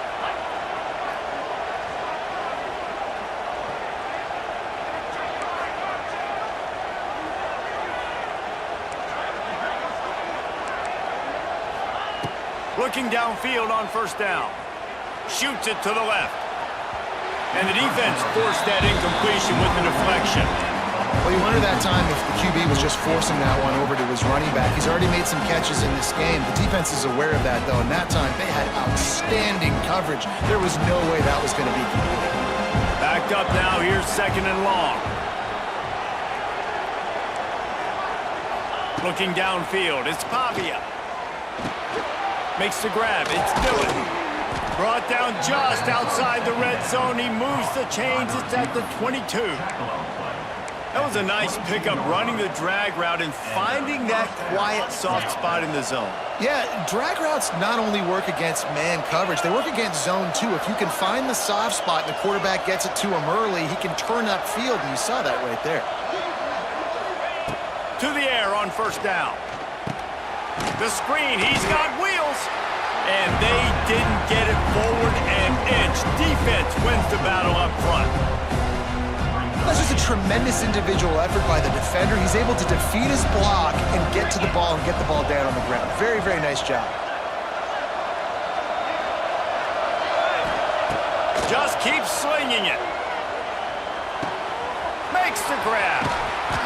Looking downfield on 1st down. Shoots it to the left. And the defense forced that incompletion with the deflection. Well, you wonder that time if the QB was just forcing that one over to his running back. He's already made some catches in this game. The defense is aware of that, though, and that time they had outstanding coverage. There was no way that was going to be completed. Backed up now. Here's 2nd and long. Looking downfield. It's Pavia. Makes the grab. It's Dillon. Brought down just outside the red zone. He moves the chains. It's at the 22. That was a nice pickup, running the drag route and finding that quiet, soft spot in the zone. Yeah, drag routes not only work against man coverage, they work against zone too. If you can find the soft spot and the quarterback gets it to him early, he can turn upfield, and you saw that right there. To the air on 1st down. The screen, he's got wheels. And they didn't get it forward an inch. Defense wins the battle up front. That's just a tremendous individual effort by the defender. He's able to defeat his block and get to the ball and get the ball down on the ground. Very, very nice job. keeps slinging it. Makes the grab.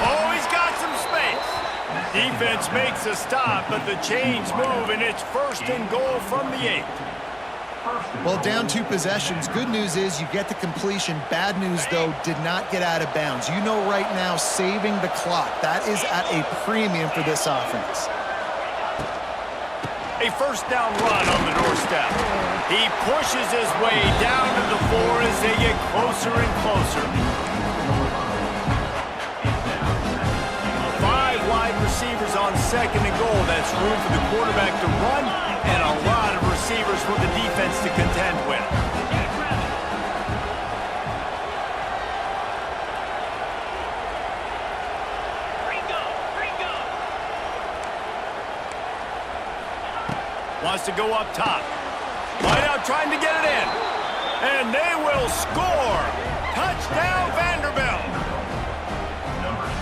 Oh, he's got some space. Defense makes a stop, but the chains move, and it's 1st and goal from the 8. Well, down 2 possessions. Good news is you get the completion. Bad news, though, did not get out of bounds. You know right now, saving the clock. That is at a premium for this offense. A 1st down run on the doorstep. He pushes his way down to the 4 as they get closer and closer. 5 wide receivers on 2nd and goal. That's room for the quarterback to run and a lot of receivers for the defense to contend with. Wants to go up top. Right out trying to get it in. And they will score. Touchdown, Vanderbilt.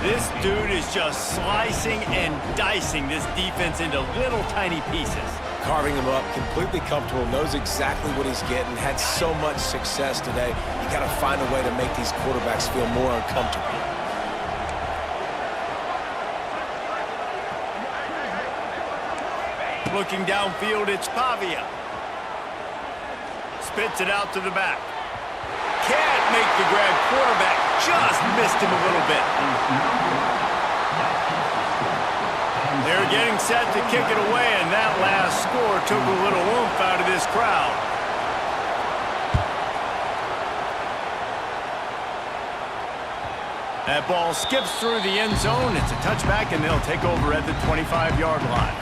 This dude is just slicing and dicing this defense into little tiny pieces. Carving him up, completely comfortable, knows exactly what he's getting, had so much success today. You got to find a way to make these quarterbacks feel more uncomfortable. Looking downfield, it's Pavia. Spits it out to the back. Can't make the grab. Quarterback just missed him a little bit. They're getting set to kick it away, and that last score took a little oomph out of this crowd. That ball skips through the end zone. It's a touchback, and they'll take over at the 25-yard line.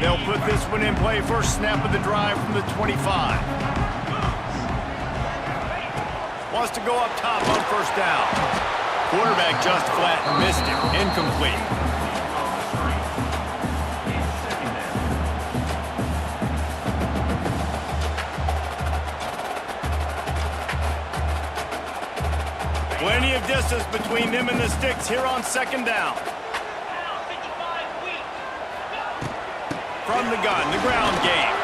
They'll put this one in play. 1st snap of the drive from the 25. Wants to go up top on 1st down. Quarterback just flat missed him. Incomplete. Plenty of distance between them and the sticks here on 2nd down. From the gun, the ground game.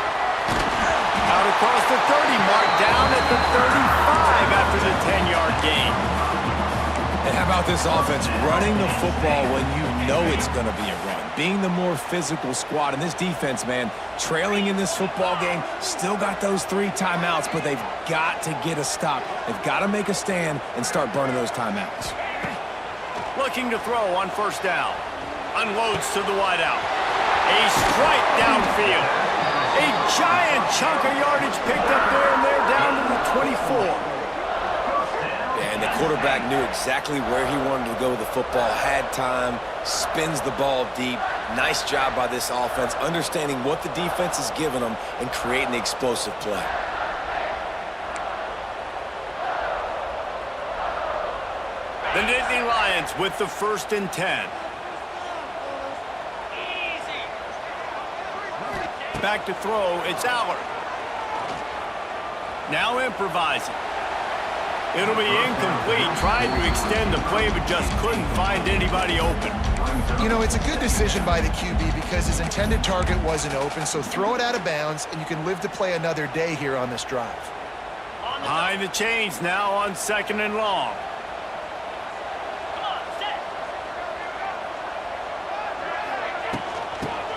Out across the 30, marked down at the 35 after the 10-yard gain. And how about this offense running the football when you know it's going to be a run? Being the more physical squad. And this defense, man, trailing in this football game, still got those 3 timeouts, but they've got to get a stop. They've got to make a stand and start burning those timeouts. Looking to throw on 1st down. Unloads to the wideout. A strike downfield. A giant chunk of yardage picked up there, and they're down to the 24. Yeah, and the quarterback knew exactly where he wanted to go with the football, had time, spins the ball deep. Nice job by this offense, understanding what the defense is giving them and creating the explosive play. The Nittany Lions with the 1st and 10. Back to throw, it's Allard. Now improvising. It'll be incomplete. Tried to extend the play, but just couldn't find anybody open. You know, it's a good decision by the QB because his intended target wasn't open, so throw it out of bounds, and you can live to play another day here on this drive. Behind the chains now on 2nd and long.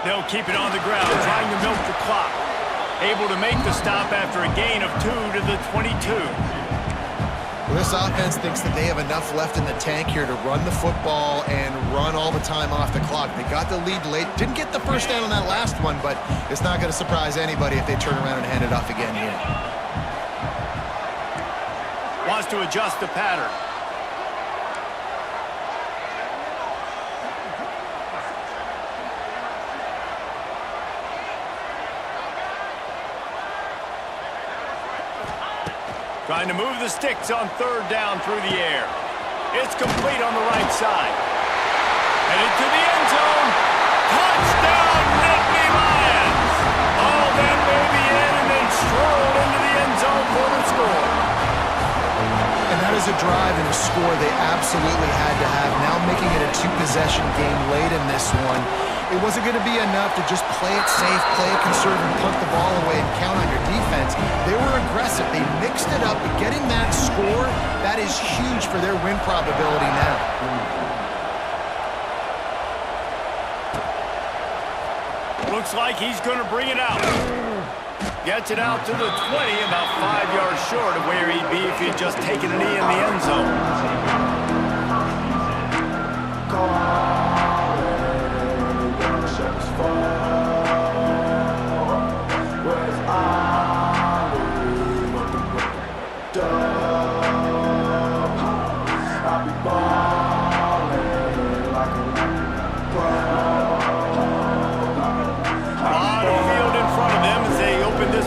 They'll keep it on the ground, trying to milk the clock. Able to make the stop after a gain of 2 to the 22. Well, this offense thinks that they have enough left in the tank here to run the football and run all the time off the clock. They got the lead late. Didn't get the 1st down on that last one, but it's not going to surprise anybody if they turn around and hand it off again here. Wants to adjust the pattern. Trying to move the sticks on 3rd down through the air. It's complete on the right side. Headed to the end zone. Touchdown, Nittany Lions! Oh, that baby in and then strolled into the end zone for the score. And that is a drive and a score they absolutely had to have. Now making it a two-possession game late in this one. It wasn't going to be enough to just play it safe, play it conservative, punt the ball away, and count on your defense. They were aggressive. They mixed it up, but getting that score, that is huge for their win probability now. Looks like he's going to bring it out. Gets it out to the 20, about 5 yards short of where he'd be if he'd just taken a knee in the end zone.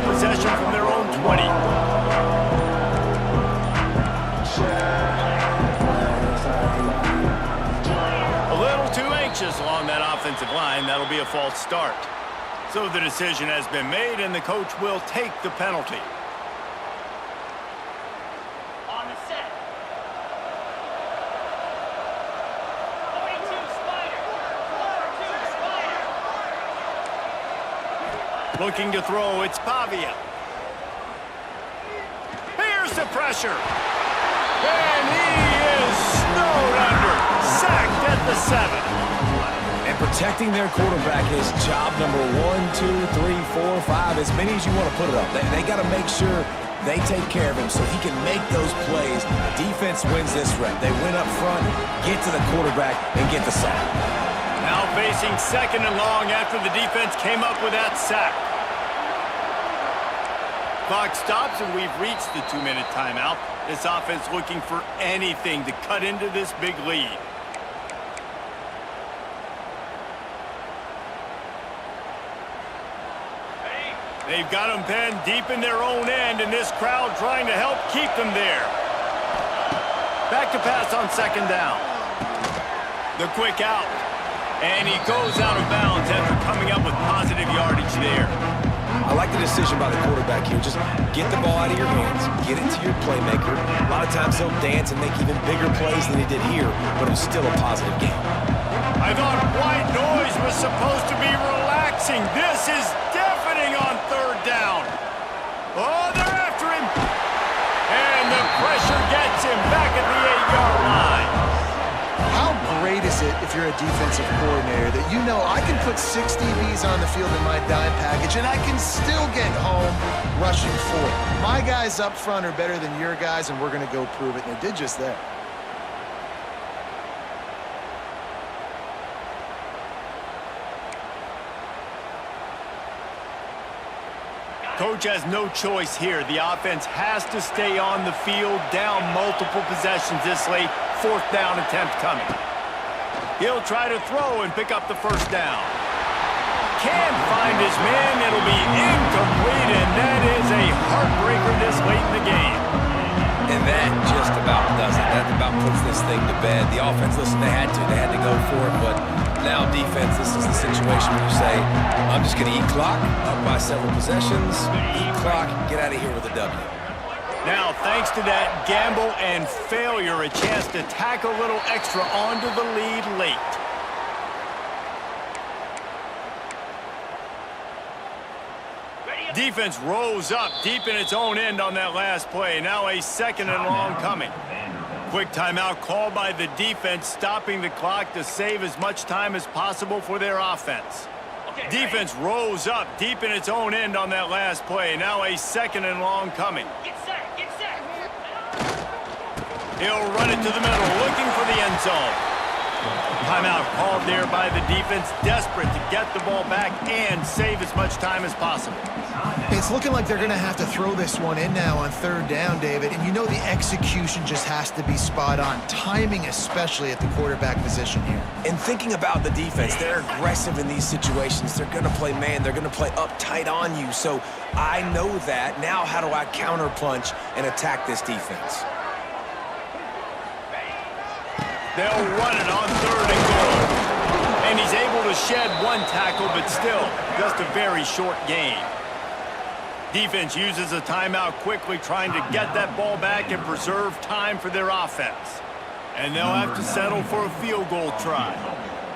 Possession from their own 20. A little too anxious along that offensive line. That'll be a false start. So the decision has been made, and the coach will take the penalty. On the set. 42 Spider. 42 Spider. Looking to throw, it's Pavia. Here's the pressure. And he is snowed under. Sacked at the 7. And protecting their quarterback is job number 1, 2, 3, 4, 5, as many as you want to put it up. They got to make sure they take care of him so he can make those plays. Defense wins this rep. They win up front, get to the quarterback, and get the sack. Now facing 2nd and long after the defense came up with that sack. Clock stops, and we've reached the 2-minute timeout. This offense looking for anything to cut into this big lead. They've got them penned deep in their own end, and this crowd trying to help keep them there. Back to pass on 2nd down. The quick out. And he goes out of bounds after coming up with positive yardage there. I like the decision by the quarterback here. Just get the ball out of your hands, get it to your playmaker. A lot of times he'll dance and make even bigger plays than he did here, but it was still a positive game. I thought white noise was supposed to be relaxing. This is deafening on 3rd down. Oh, they're after him. And the pressure gets him back at the 8-yard line. How great is it if you're a defensive coordinator that you know I can put 6 DBs on the field in my dime package and I can still get home rushing 4. My guys up front are better than your guys, and we're going to go prove it, and they did just that. Coach has no choice here. The offense has to stay on the field, down multiple possessions this late. 4th down attempt coming. He'll try to throw and pick up the 1st down. Can't find his man. It'll be incomplete, and that is a heartbreaker this late in the game. And that just about does it. That about puts this thing to bed. The offense, listen, they had to go for it, but now defense, this is the situation where you say, I'm just going to eat clock, up by several possessions, eat clock, get out of here with a W. Now, thanks to that gamble and failure, a chance to tack a little extra onto the lead late. Defense rose up deep in its own end on that last play. Now a 2nd and long coming. Quick timeout called by the defense, stopping the clock to save as much time as possible for their offense. Defense rose up deep in its own end on that last play. Now a 2nd and long coming. Get set, get set. He'll run it to the middle, looking for the end zone. Timeout called there by the defense, desperate to get the ball back and save as much time as possible. It's looking like they're going to have to throw this one in now on 3rd down, David. And you know the execution just has to be spot on. Timing especially at the quarterback position here. And thinking about the defense, they're aggressive in these situations. They're going to play man. They're going to play up tight on you. So I know that. Now how do I counterpunch and attack this defense? They'll run it on 3rd and goal. And he's able to shed 1 tackle, but still just a very short gain. Defense uses a timeout quickly, trying to get that ball back and preserve time for their offense. And they'll have to settle for a field goal try.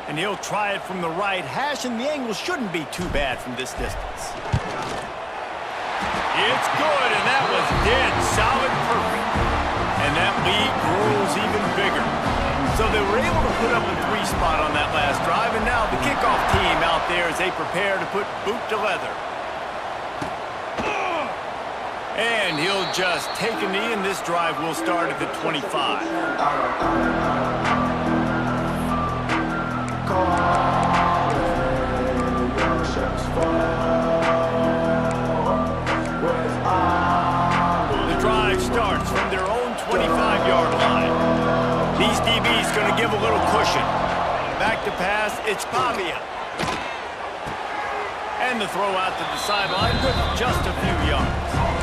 And he'll try it from the right hash, and the angle shouldn't be too bad from this distance. It's good, and that was dead solid perfect. And that lead grows even bigger. So they were able to put up a 3 spot on that last drive, and now the kickoff team out there as they prepare to put boot to leather. And he'll just take a knee, and this drive will start at the 25. The drive starts from their own 25-yard line. These DBs going to give a little cushion. Back to pass, it's Pavia. And the throw out to the sideline with just a few yards.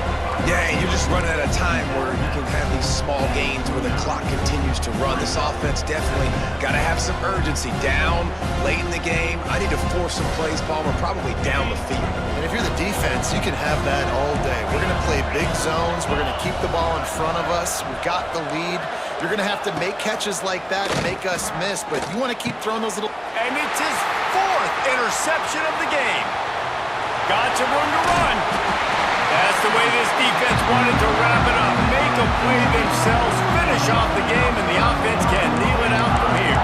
Yeah, you're just running at a time where you can have these small gains where the clock continues to run. This offense definitely got to have some urgency. Down, late in the game. I need to force some plays, Palmer, probably down the field. And if you're the defense, you can have that all day. We're going to play big zones. We're going to keep the ball in front of us. We've got the lead. You're going to have to make catches like that and make us miss, but you want to keep throwing those little... And it's his 4th interception of the game. Got some room to run. That's the way this defense wanted to wrap it up. Make a play themselves, finish off the game, and the offense can kneel it out from here.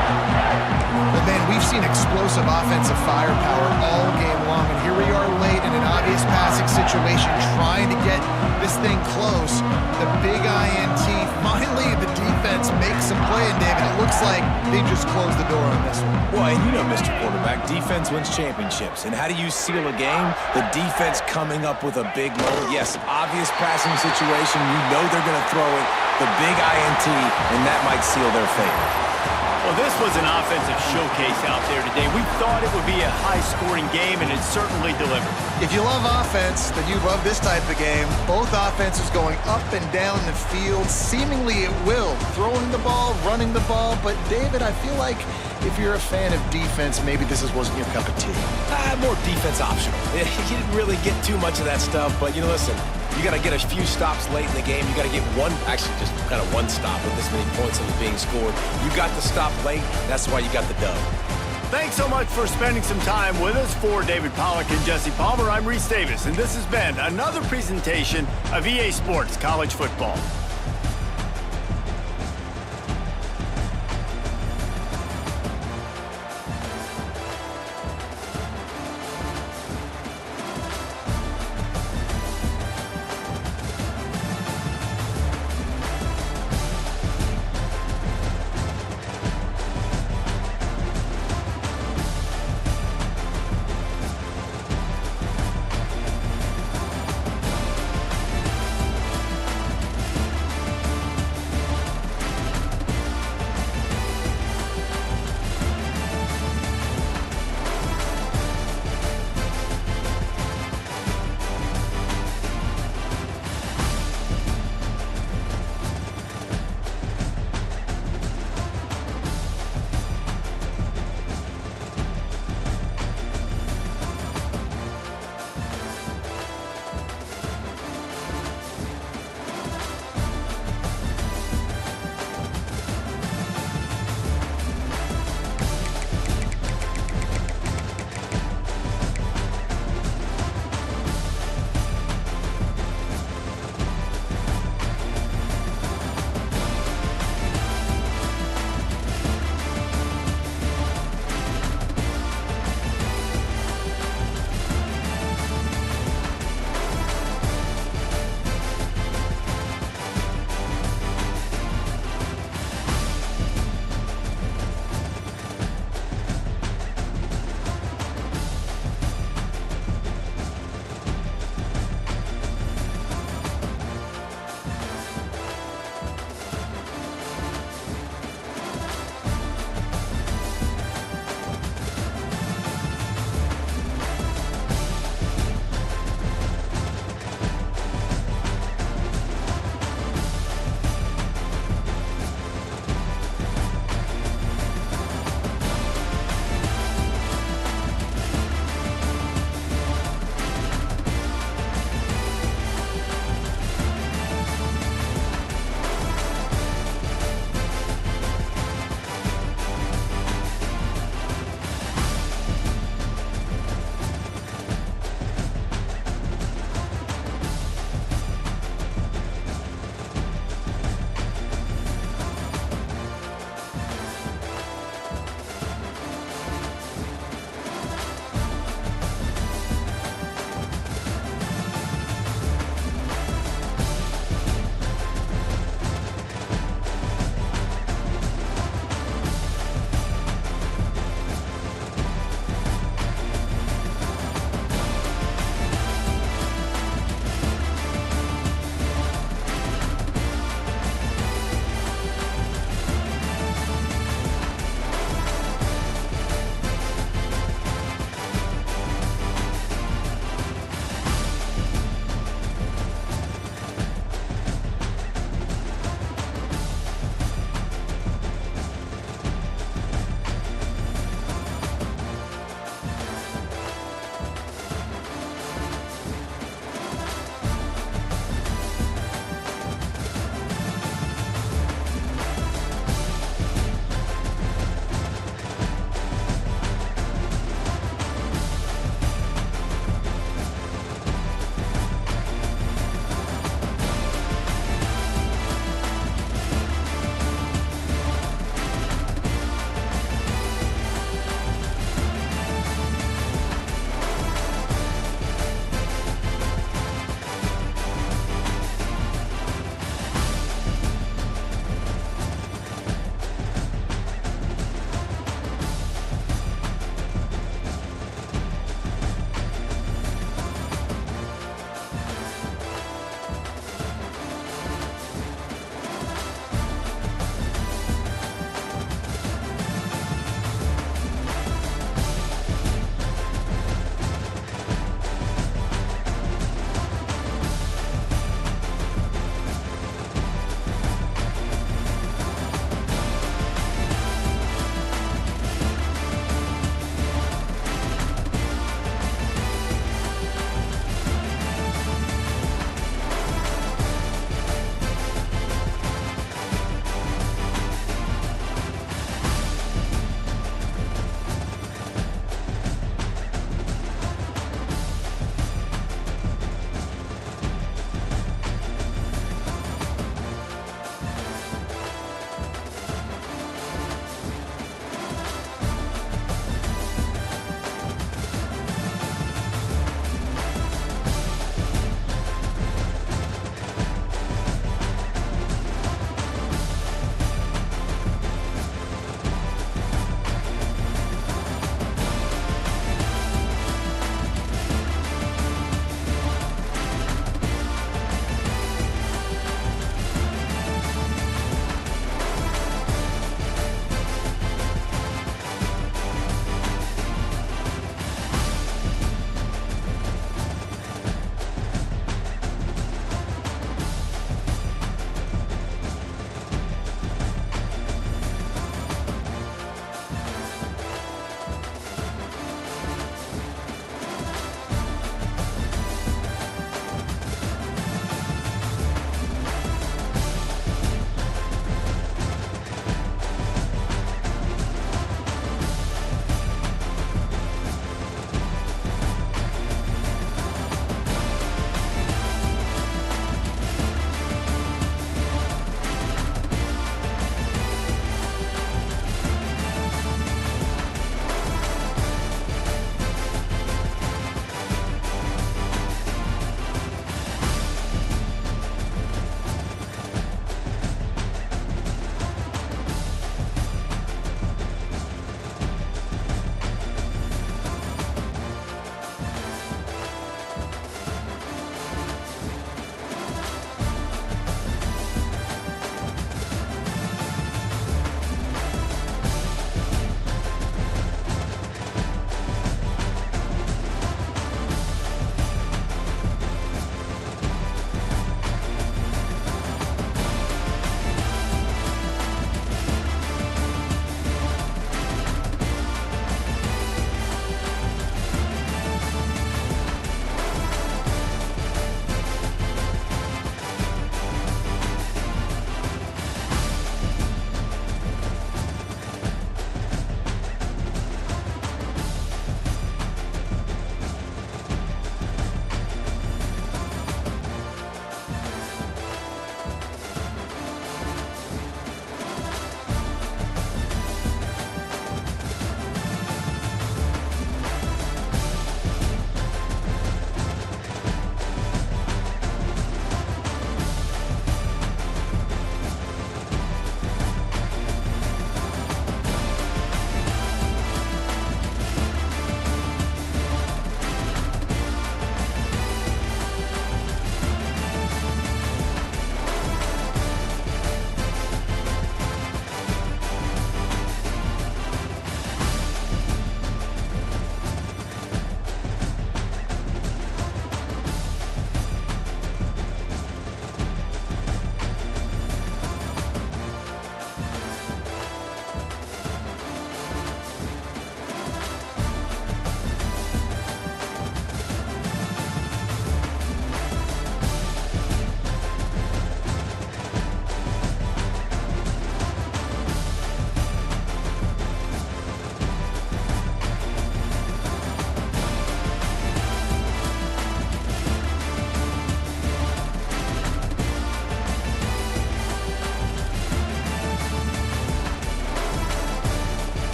But man, we've seen explosive offensive firepower all game long, and here we are late in an obvious passing situation trying to get this thing close. The big INT, finally the defense makes some play, and David, it looks like they just closed the door on this one. Well, and you know, Mr. Quarterback, defense wins championships. And how do you seal a game? The defense coming up with a big moment. Yes, obvious passing situation. You know they're going to throw it. The big INT, and that might seal their fate. Well, this was an offensive showcase out there today. We thought it would be a high-scoring game, and it certainly delivered. If you love offense, then you love this type of game. Both offenses going up and down the field, seemingly at will. Throwing the ball, running the ball. But, David, I feel like if you're a fan of defense, maybe this wasn't your cup of tea. More defense optional. You didn't really get too much of that stuff, but, you know, listen, you got to get a few stops late in the game. You got to get actually just kind of one stop with this many points that was being scored. You got the stop late. That's why you got the dub. Thanks so much for spending some time with us. For David Pollack and Jesse Palmer, I'm Reese Davis, and this has been another presentation of EA Sports College Football.